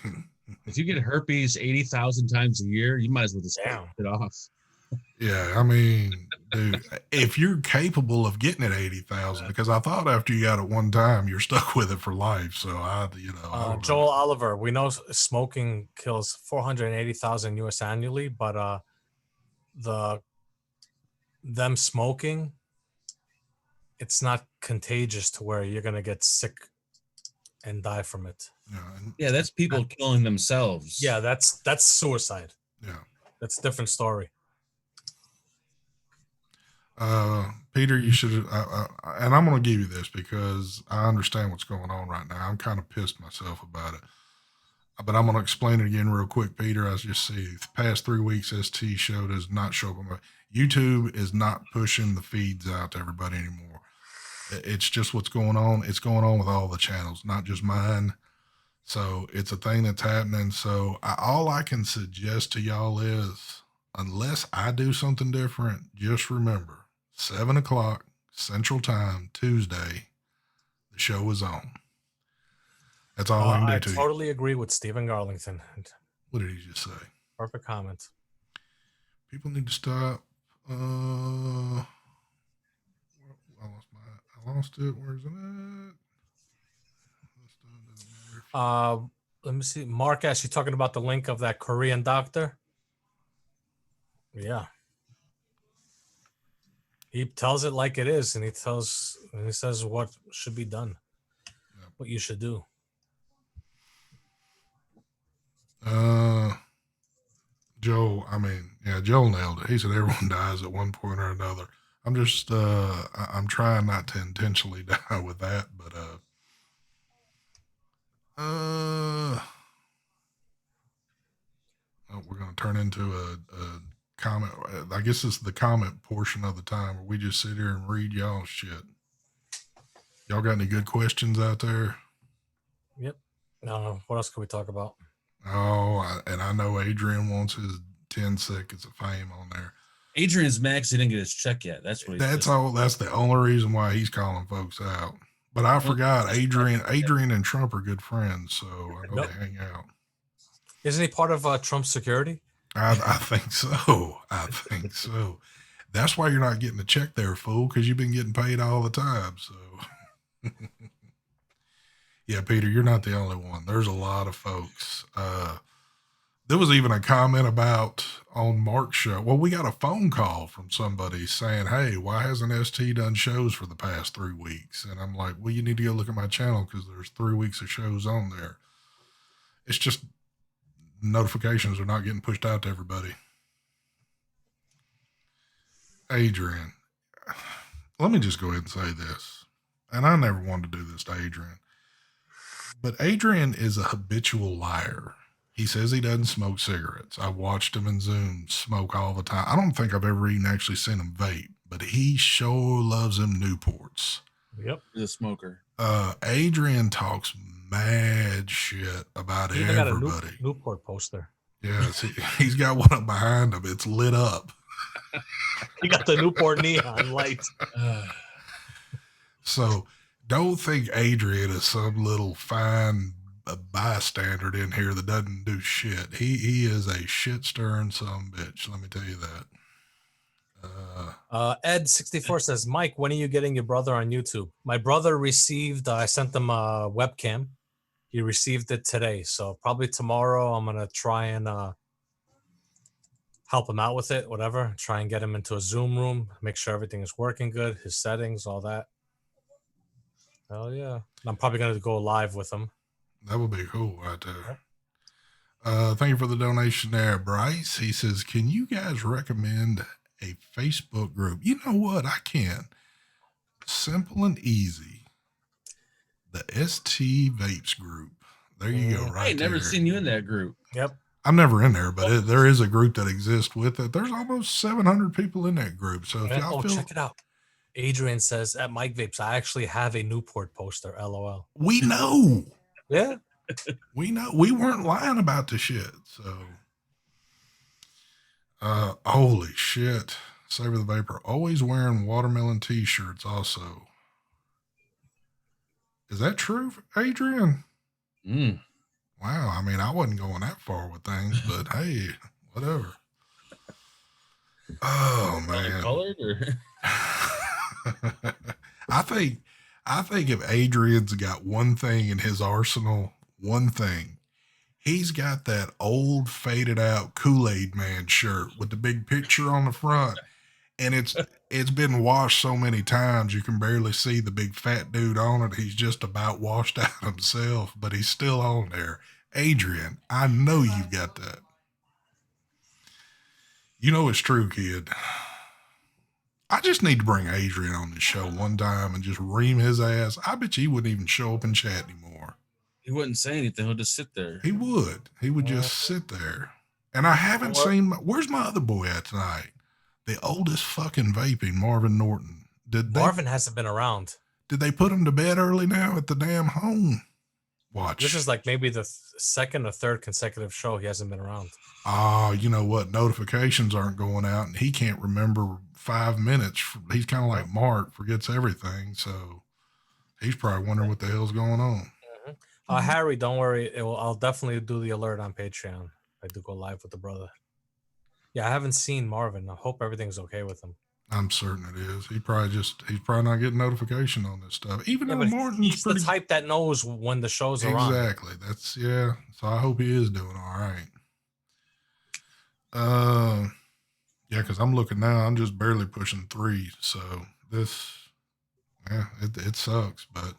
If you get herpes 80,000 times a year, you might as well just get off. Yeah, I mean, dude, if you're capable of getting it 80,000, because I thought after you got it one time, you're stuck with it for life. So Joel Oliver, we know smoking kills 480,000 U.S. annually, but them smoking, it's not contagious to where you're gonna get sick and die from it. Yeah, that's people killing themselves. Yeah, that's suicide. Yeah. That's a different story. Peter, you should, and I'm going to give you this because I understand what's going on right now. I'm kind of pissed myself about it, but I'm going to explain it again real quick, Peter. As you see, the past 3 weeks, ST show does not show up on my YouTube. Is not pushing the feeds out to everybody anymore. It's just what's going on. It's going on with all the channels, not just mine. So it's a thing that's happening. So all I can suggest to y'all is, unless I do something different, just remember 7 o'clock Central Time, Tuesday, the show is on. That's all I can do to you. I totally agree with Stephen Garlington. What did he just say? Perfect comment. People need to stop. I lost it. Where's it at? Let me see. Mark asked, you talking about the link of that Korean doctor? Yeah. He tells it like it is, and he says what should be done, what you should do. Joe nailed it. He said everyone dies at one point or another. I'm just, I'm trying not to intentionally die with that, but, we're going to turn into a comment. I guess it's the comment portion of the time where we just sit here and read y'all shit. Y'all got any good questions out there? Yep. What else can we talk about? Oh, and I know Adrian wants his 10 seconds of fame on there. Adrian's mad 'cause he didn't get his check yet. That's what. That's the only reason why he's calling folks out. But I forgot Adrian and Trump are good friends, so I know they hang out. Isn't he part of Trump's security? I think so. I think so. That's why you're not getting a check there, fool, because you've been getting paid all the time. So, yeah, Peter, you're not the only one. There's a lot of folks. There was even a comment about on Mark's show. Well, we got a phone call from somebody saying, hey, why hasn't ST done shows for the past 3 weeks? And I'm like, well, you need to go look at my channel because there's 3 weeks of shows on there. It's just notifications are not getting pushed out to everybody. Adrian, let me just go ahead and say this. And I never wanted to do this to Adrian. But Adrian is a habitual liar. He says he doesn't smoke cigarettes. I've watched him in Zoom smoke all the time. I don't think I've ever even actually seen him vape, but he sure loves them Newports. Yep. He's a smoker. Adrian talks mad shit about he everybody. Got a Newport poster. Yes, he's got one up behind him. It's lit up. He got the Newport neon light. So don't think Adrian is some little fine bystander in here that doesn't do shit. He is a shit stirring son of a bitch. Let me tell you that. Ed64 says, Mike, when are you getting your brother on YouTube? My brother received, I sent him a webcam. He received it today. So probably tomorrow I'm going to try and help him out with it, whatever. Try and get him into a Zoom room, make sure everything is working good, his settings, all that. Hell yeah. I'm probably going to go live with him. That would be cool right there. Thank you for the donation there, Bryce. He says, can you guys recommend a Facebook group? You know what? I can. Simple and easy. The ST Vapes group. There you go, right there. I ain't never seen you in that group. Yep. I'm never in there, but there is a group that exists with it. There's almost 700 people in that group. So if y'all feel... check it out. Adrian says, at Mike Vapes, I actually have a Newport poster, LOL. We know. Yeah. We know. We weren't lying about the shit. So, holy shit. Savor the Vapor. Always wearing watermelon t-shirts also. Is that true, Adrian? Wow. I mean, I wasn't going that far with things, but hey, whatever. Oh, man. Colored or? I think if Adrian's got one thing in his arsenal, one thing, he's got that old faded out Kool-Aid Man shirt with the big picture on the front. And it's been washed so many times you can barely see the big fat dude on it. He's just about washed out himself, but he's still on there. Adrian, I know you've got that. You know it's true, kid. I just need to bring Adrian on this show one time and just ream his ass. I bet you he wouldn't even show up and chat anymore. He wouldn't say anything. He'll just sit there. He would. He would just sit there. And I haven't seen. Where's my other boy at tonight? The oldest fucking vaping, Marvin Norton. Marvin hasn't been around. Did they put him to bed early now at the damn home? Watch. This is like maybe the second or third consecutive show he hasn't been around. You know what? Notifications aren't going out, and he can't remember 5 minutes. He's kind of like Mark, forgets everything. So he's probably wondering what the hell's going on. Harry, don't worry. I'll definitely do the alert on Patreon. I do go live with the brother. Yeah, I haven't seen Marvin. I hope everything's okay with him. I'm certain it is. He's probably not getting notification on this stuff. Even though Martin's he's the type that knows when the shows are on. Exactly. So I hope he is doing all right. Yeah, because I'm looking now. I'm just barely pushing 3. So this, it sucks, but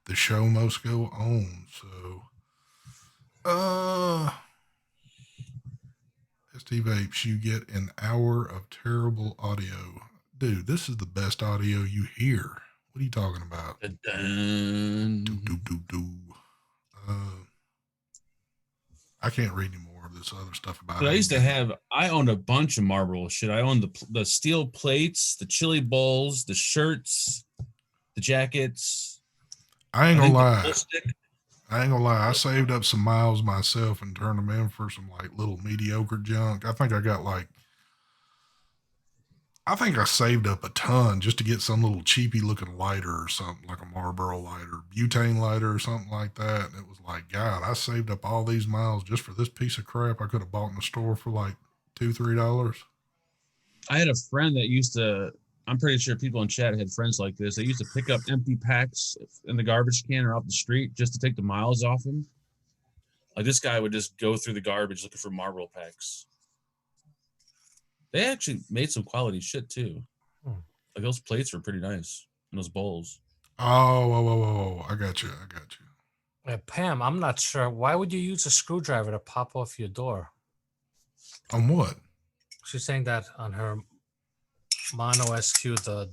the show must go on. So, ST Vapes, you get an hour of terrible audio. Dude, this is the best audio you hear. What are you talking about? I can't read any more of this other stuff about it. I owned a bunch of Marlboro shit. I owned the steel plates, the chili bowls, the shirts, the jackets. I ain't gonna lie. I saved up some miles myself and turned them in for some like little mediocre junk. I think I saved up a ton just to get some little cheapy looking lighter or something, like a Marlboro lighter, butane lighter or something like that. And it was like, God, I saved up all these miles just for this piece of crap I could have bought in the store for like $2-3. I had a friend that used to, I'm pretty sure people in chat had friends like this. They used to pick up empty packs in the garbage can or off the street just to take the miles off them. Like this guy would just go through the garbage looking for Marlboro packs. They actually made some quality shit too. Like those plates were pretty nice and those bowls. Oh, I got you. Pam, I'm not sure. Why would you use a screwdriver to pop off your door? On what? She's saying that on her Mono SQ, the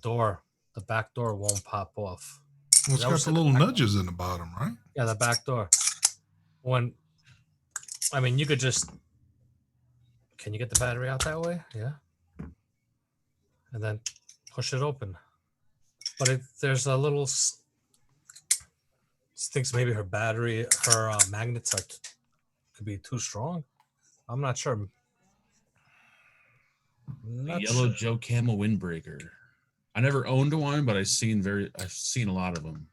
back door won't pop off. Well, it's got the little nudges in the bottom, right? Yeah, the back door. You could just... Can you get the battery out that way? Yeah. And then push it open. But there's a little... Thinks maybe her magnets could be too strong. I'm not sure. Yellow Joe Camel windbreaker. I never owned one, but I've seen a lot of them.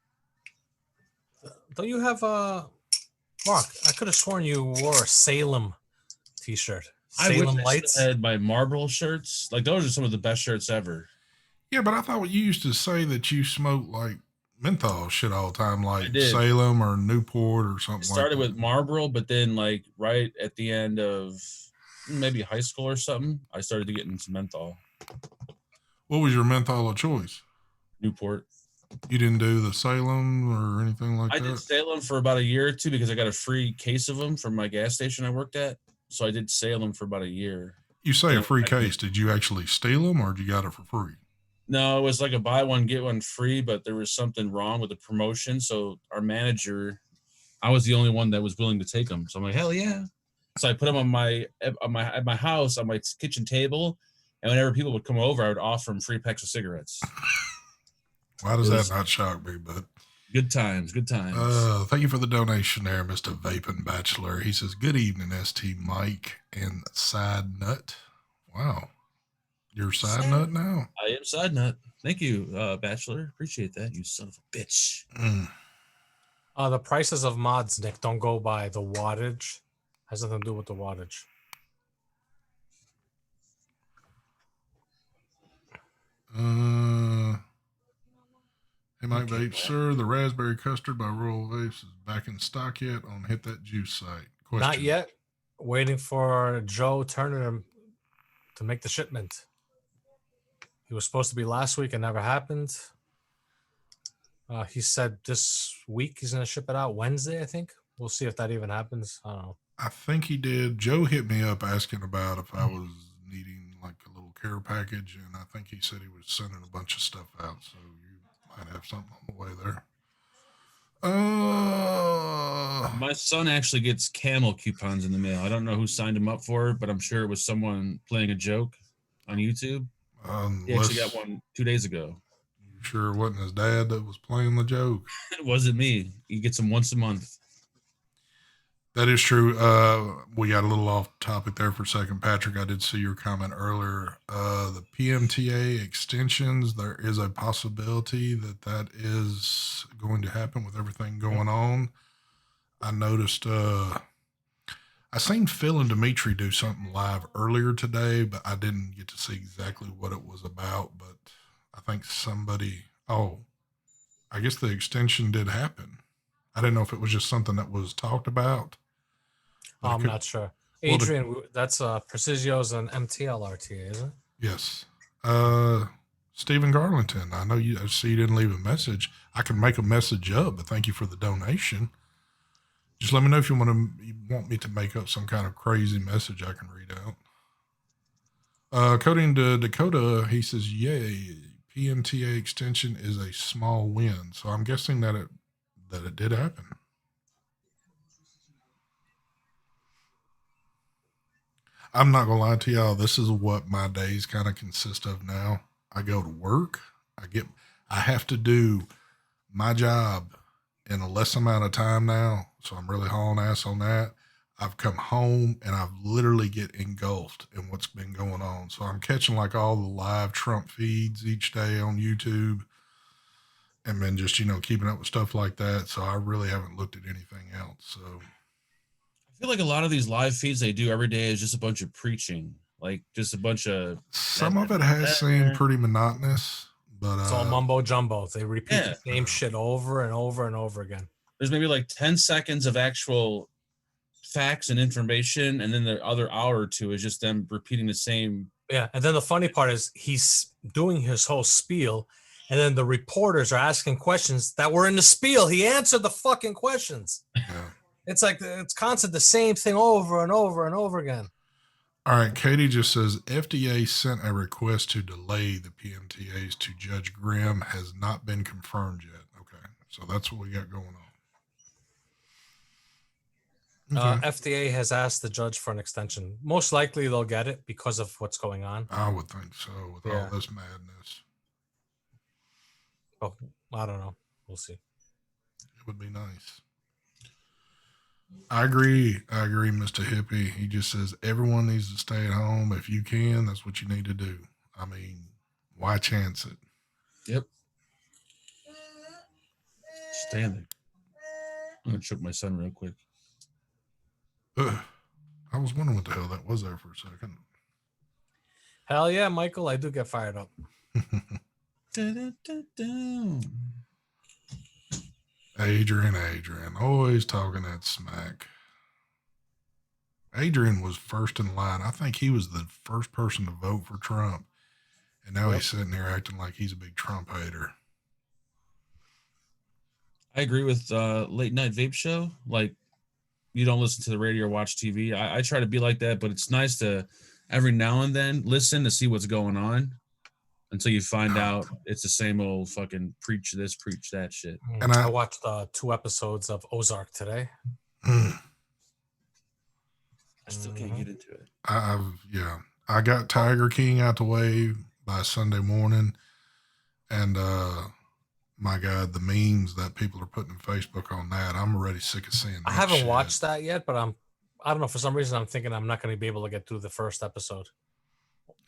Don't you have Mark? I could have sworn you wore a Salem t-shirt. Salem Lights. I had my Marlboro shirts. Like those are some of the best shirts ever. Yeah, but I thought you used to say that you smoked like menthol shit all the time, like Salem or Newport or something. It started with Marlboro, but then like right at the end of maybe high school or something, I started to get into some menthol. What was your menthol of choice? Newport. You didn't do the Salem or anything like that? I did Salem for about a year or two because I got a free case of them from my gas station I worked at. So I did Salem for about a year. You say a free case. Did you actually steal them or did you got it for free? No, it was like a buy one, get one free, but there was something wrong with the promotion. So our manager, I was the only one that was willing to take them. So I'm like, hell yeah. So I put them at my house, on my kitchen table. And whenever people would come over, I would offer them free packs of cigarettes. Why does that not shock me? But good times. Thank you for the donation there, Mr. Vaping Bachelor. He says, good evening, ST Mike and Side Nut. Wow. You're Side Nut now? I am Side Nut. Thank you, Bachelor. Appreciate that, you son of a bitch. The prices of mods, Nick, don't go by the wattage. Has nothing to do with the wattage. Hey, Mike Vapes, sir. The raspberry custard by Royal Vapes is back in stock yet on Hit That Juice site? Question. Not yet. Waiting for Joe Turner to make the shipment. He was supposed to be last week. It never happened. He said this week he's going to ship it out Wednesday, I think. We'll see if that even happens. I don't know. I think he did. Joe hit me up asking about if I was needing like a little care package, and I think he said he was sending a bunch of stuff out. So you might have something on the way there. My son actually gets Camel coupons in the mail. I don't know who signed him up for it, but I'm sure it was someone playing a joke on YouTube. He actually got one 2 days ago. You sure it wasn't his dad that was playing the joke? It wasn't me. He gets them once a month. That is true. We got a little off topic there for a second. Patrick, I did see your comment earlier. The PMTA extensions, there is a possibility that is going to happen with everything going on. I noticed, I seen Phil and Dimitri do something live earlier today, but I didn't get to see exactly what it was about. But I think I guess the extension did happen. I didn't know if it was just something that was talked about. I'm not sure. Adrian, that's Precisio's and MTL RTA, isn't it? Yes. Stephen Garlington, I know I see you didn't leave a message. I can make a message up, but thank you for the donation. Just let me know if you want me to make up some kind of crazy message I can read out. Coding to Dakota, he says, yay, PMTA extension is a small win. So I'm guessing that it did happen. I'm not going to lie to y'all. This is what my days kind of consist of now. I go to work. I have to do my job in a less amount of time now. So I'm really hauling ass on that. I've come home and I've literally get engulfed in what's been going on. So I'm catching like all the live Trump feeds each day on YouTube and then just, keeping up with stuff like that. So I really haven't looked at anything else. So I feel like a lot of these live feeds they do every day is just a bunch of preaching, like just a bunch of. Some of it has seemed pretty monotonous, but it's all mumbo jumbo. They repeat the same shit over and over and over again. There's maybe like 10 seconds of actual facts and information, and then the other hour or two is just them repeating the same. Yeah, and then the funny part is he's doing his whole spiel, and then the reporters are asking questions that were in the spiel. He answered the fucking questions. Yeah. It's like it's constant, the same thing over and over and over again. All right, Katie just says FDA sent a request to delay the PMTAs to Judge Grimm, has not been confirmed yet. Okay, so that's what we got going on. Okay. FDA has asked the judge for an extension. Most likely they'll get it because of what's going on. I would think so with all this madness. Oh, I don't know. We'll see. It would be nice. I agree, Mr. Hippie. He just says everyone needs to stay at home. If you can, that's what you need to do. I mean, why chance it? Yep. Stand there. I'm going to choke my son real quick. I was wondering what the hell that was there for a second. Hell yeah, Michael. I do get fired up. Adrian, always talking that smack. Adrian was first in line. I think he was the first person to vote for Trump. And now he's sitting here acting like he's a big Trump hater. I agree with late night vape show. Like, you don't listen to the radio or watch TV. I try to be like that, but it's nice to every now and then listen to see what's going on until you find out it's the same old fucking preach this, preach that shit. And I watched 2 episodes of Ozark today. I still can't get into it. I got Tiger King out the way by Sunday morning, and my God, the memes that people are putting on Facebook on that, I'm already sick of seeing that. I haven't watched that yet, but I don't know, for some reason I'm thinking I'm not going to be able to get through the first episode.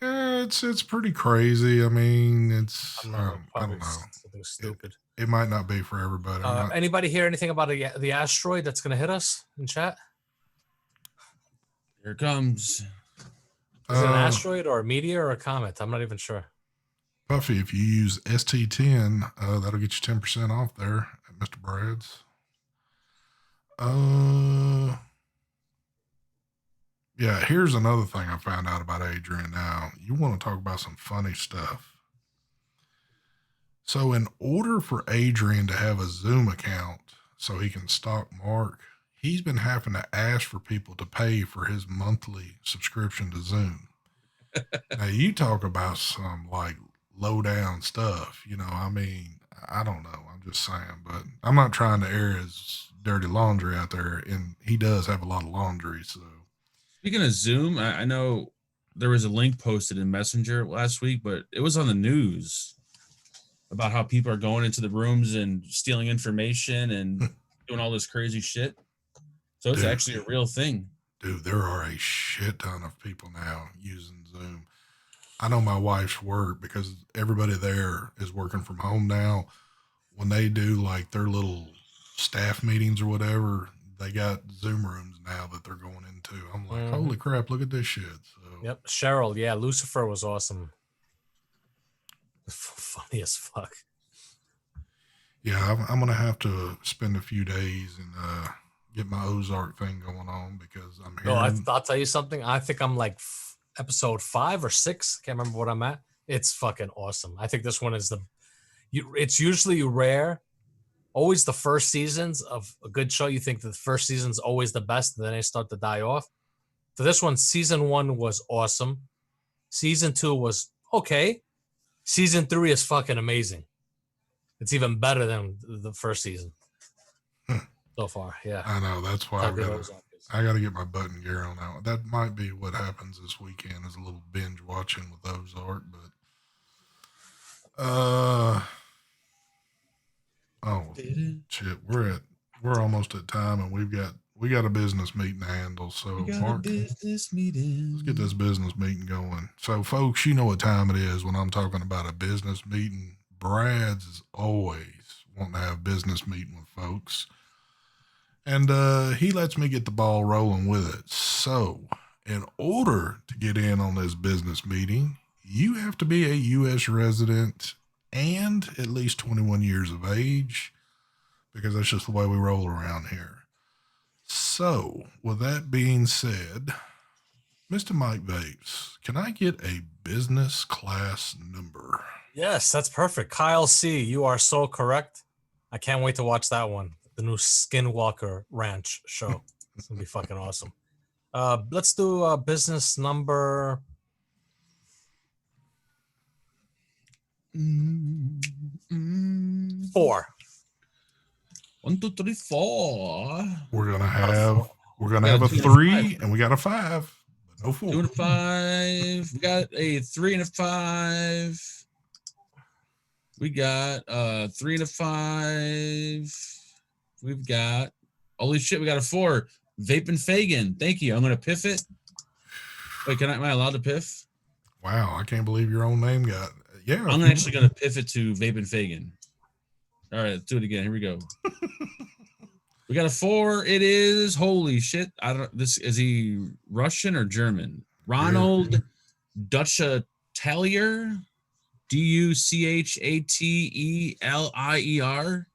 It's pretty crazy. I mean, I don't know. Stupid. It might not be for everybody. Anybody hear anything about the asteroid that's going to hit us in chat? Here it comes. Is it an asteroid or a meteor or a comet? I'm not even sure. Puffy, if you use ST10, that'll get you 10% off there at Mr. Brad's. Yeah, here's another thing I found out about Adrian now. You want to talk about some funny stuff. So in order for Adrian to have a Zoom account so he can stalk Mark, he's been having to ask for people to pay for his monthly subscription to Zoom. Now you talk about some like low down stuff. I mean, I don't know. I'm just saying, but I'm not trying to air his dirty laundry out there, and he does have a lot of laundry. So Speaking of Zoom, I know there was a link posted in Messenger last week, but it was on the news about how people are going into the rooms and stealing information and doing all this crazy shit. So it's actually a real thing. Dude, there are a shit ton of people now using Zoom. I know my wife's work because everybody there is working from home now. When they do like their little staff meetings or whatever, they got Zoom rooms now that they're going into. I'm like, holy crap, look at this shit. So, yep. Cheryl, yeah, Lucifer was awesome. Funny as fuck. Yeah, I'm going to have to spend a few days and get my Ozark thing going on because I'm hearing... I'll tell you something. I think I'm like episode 5 or 6. Can't remember what I'm at. It's fucking awesome. I think this one is it's usually rare. Always the first seasons of a good show, you think the first season's always the best, and then they start to die off. For this one, season 1 was awesome. Season 2 was okay. Season 3 is fucking amazing. It's even better than the first season so far. Yeah, I know. That's why I got to get my button gear on that one. That might be what happens this weekend is a little binge watching with Ozark, but oh shit, we're almost at time, and we got a business meeting to handle. So Mark, let's get this business meeting going. So folks, you know what time it is when I'm talking about a business meeting. Brad's is always wanting to have business meeting with folks. And he lets me get the ball rolling with it. So in order to get in on this business meeting, you have to be a U.S. resident and at least 21 years of age, because that's just the way we roll around here. So with that being said, Mr. Mike Vapes, can I get a business class number? Yes, that's perfect. Kyle C., you are so correct. I can't wait to watch that one. The new Skinwalker Ranch show. It's going to be fucking awesome. Let's do business number 4. 1, 2, 3, 4. We're gonna have a 3 and we got a 5, but no 4. 2 and a 5. We got a 3 and a 5. We got 3 and a 5. We've got, holy shit, we got a 4. Vape and Fagan. Thank you. I'm gonna piff it. Wait, am I allowed to piff? Wow, I can't believe your own name got. Yeah, I'm actually gonna piff it to Vape and Fagan. All right, let's do it again. Here we go. We got a 4. It is, holy shit. I don't. This is he Russian or German? Ronald Duchatelier, Duchatelier.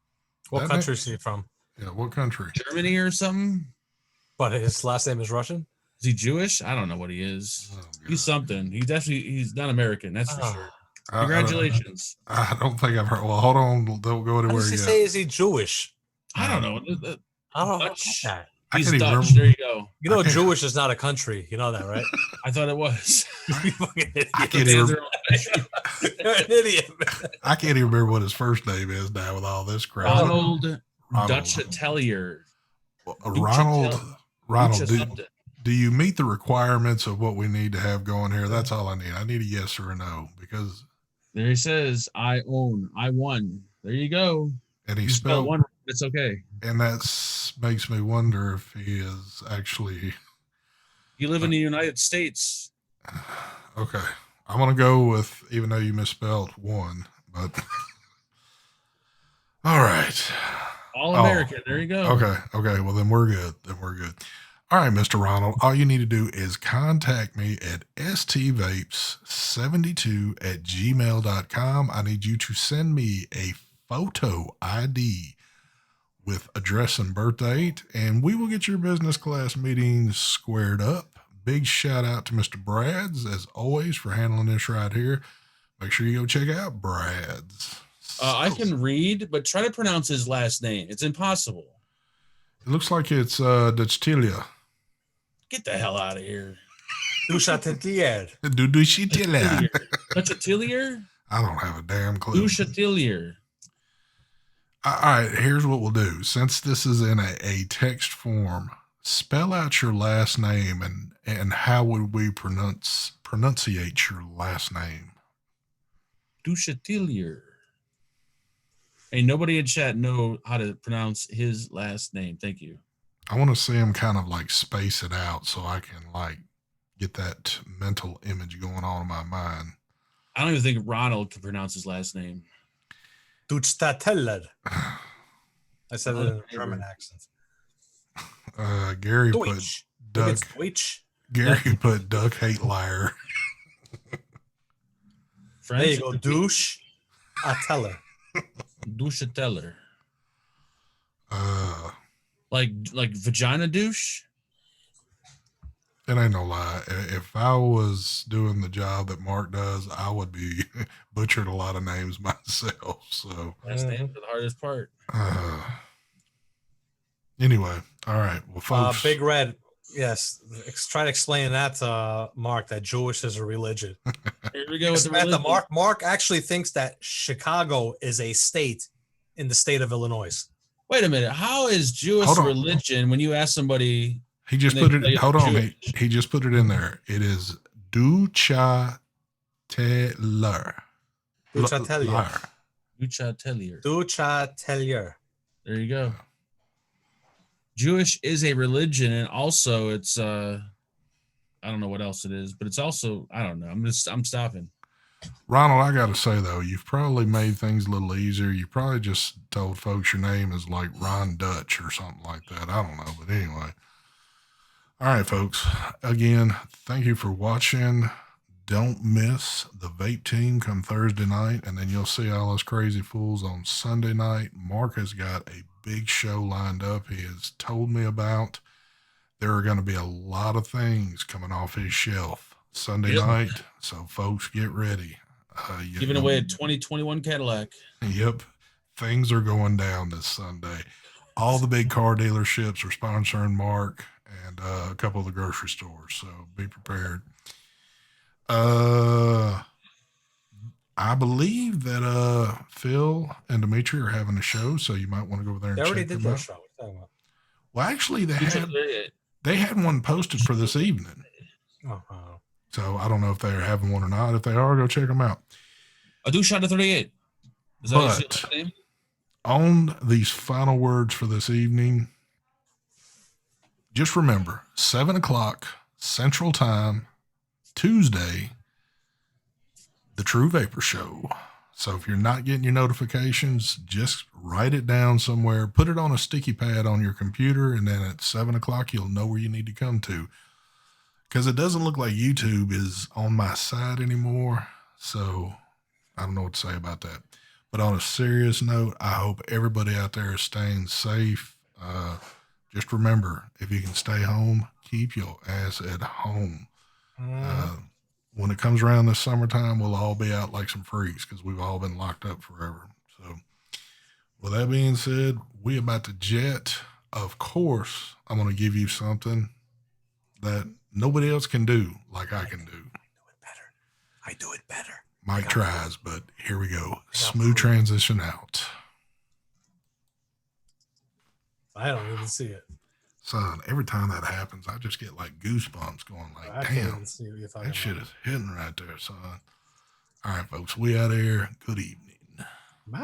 What country is he from? Yeah, what country? Germany or something. But his last name is Russian. Is he Jewish? I don't know what he is. Oh, he's something. He's not American. That's for sure. Congratulations. I don't think I've heard. Well, hold on. Don't go anywhere yet. Does he say is he Jewish? I don't know. I don't know. He's Dutch. There you go. You know, Jewish is not a country. You know that, right? I thought it was. I can't even. You're an idiot. I can't even remember what his first name is now with all this crap. Ronald Duchatelier. Ronald. Do you meet the requirements of what we need to have going here? That's all I need. I need a yes or a no, because there he says, I won. There you go. And he spelled one. It's okay. And that makes me wonder if he is actually. You live in the United States. Okay. I'm going to go with, even though you misspelled 1, but. All right. All American. There you go. Okay. Well, then we're good. All right, Mr. Ronald, all you need to do is contact me at stvapes72@gmail.com. I need you to send me a photo ID with address and birth date, and we will get your business class meeting squared up. Big shout out to Mr. Brad's, as always, for handling this right here. Make sure you go check out Brad's. I can read, but try to pronounce his last name. It's impossible. It looks like it's Duchatelier. Get the hell out of here. Duchatelier. Chatelier? I don't have a damn clue. Chatelier. All right, here's what we'll do. Since this is in a text form, spell out your last name and how would we pronunciate your last name? Duchatelier. Ain't nobody in chat know how to pronounce his last name. Thank you. I want to see him kind of like space it out so I can like get that mental image going on in my mind. I don't even think Ronald can pronounce his last name. Duchatelier. I said it in a German accent. Gary Deutsch. put Duck. Deutsch. Gary put Duck hate liar. There you go. Douche. Teller. Duchatelier. Like vagina douche? It ain't no lie. If I was doing the job that Mark does, I would be butchered a lot of names myself. So last name for the hardest part. Anyway, all right. Well, folks. Big Red. Yes. Try to explain that to Mark that Jewish is a religion. Here we go with the religion. Mark actually thinks that Chicago is a state in the state of Illinois. Wait a minute. How is Jewish religion when you ask somebody? He just put it. Hold on. He just put it in there. It is Duchatelier. Duchatelier. Duchatelier. There you go. Jewish is a religion, and also it's I don't know what else it is, but it's also I don't know. I'm stopping. Ronald, I gotta say though, you've probably made things a little easier. You probably just told folks your name is like Ron Dutch or something like that. I don't know, but anyway. All right, folks. Again, thank you for watching. Don't miss the Vape Team come Thursday night, and then you'll see all us crazy fools on Sunday night. Mark has got a big show lined up. He has told me about. There are going to be a lot of things coming off his shelf Sunday night, so folks, get ready. Giving away a 2021 Cadillac. Yep, things are going down this Sunday. All the big car dealerships are sponsoring Mark, and a couple of the grocery stores, so be prepared. I believe that Phil and Dimitri are having a show, so you might want to go over there and check them out. They already did their show. What are you talking about? Well, actually, they had one posted for this evening. Oh. So I don't know if they're having one or not. If they are, go check them out. I do shot at 38. Is that your name? On these final words for this evening, just remember 7 o'clock Central Time, Tuesday, the True Vapor Show. So if you're not getting your notifications, just write it down somewhere, put it on a sticky pad on your computer, and then at 7 o'clock, you'll know where you need to come to. Because it doesn't look like YouTube is on my side anymore. So I don't know what to say about that. But on a serious note, I hope everybody out there is staying safe. Just remember, if you can stay home, keep your ass at home. When it comes around this summertime, we'll all be out like some freaks because we've all been locked up forever. So with that being said, we about to jet. Of course, I'm going to give you something that nobody else can do like I can do. I do it better. Mike tries, but here we go. Smooth transition out. I don't even see it. Son, every time that happens, I just get like goosebumps going like, damn, that shit is hitting right there, son. All right, folks, we out of here. Good evening. Bye.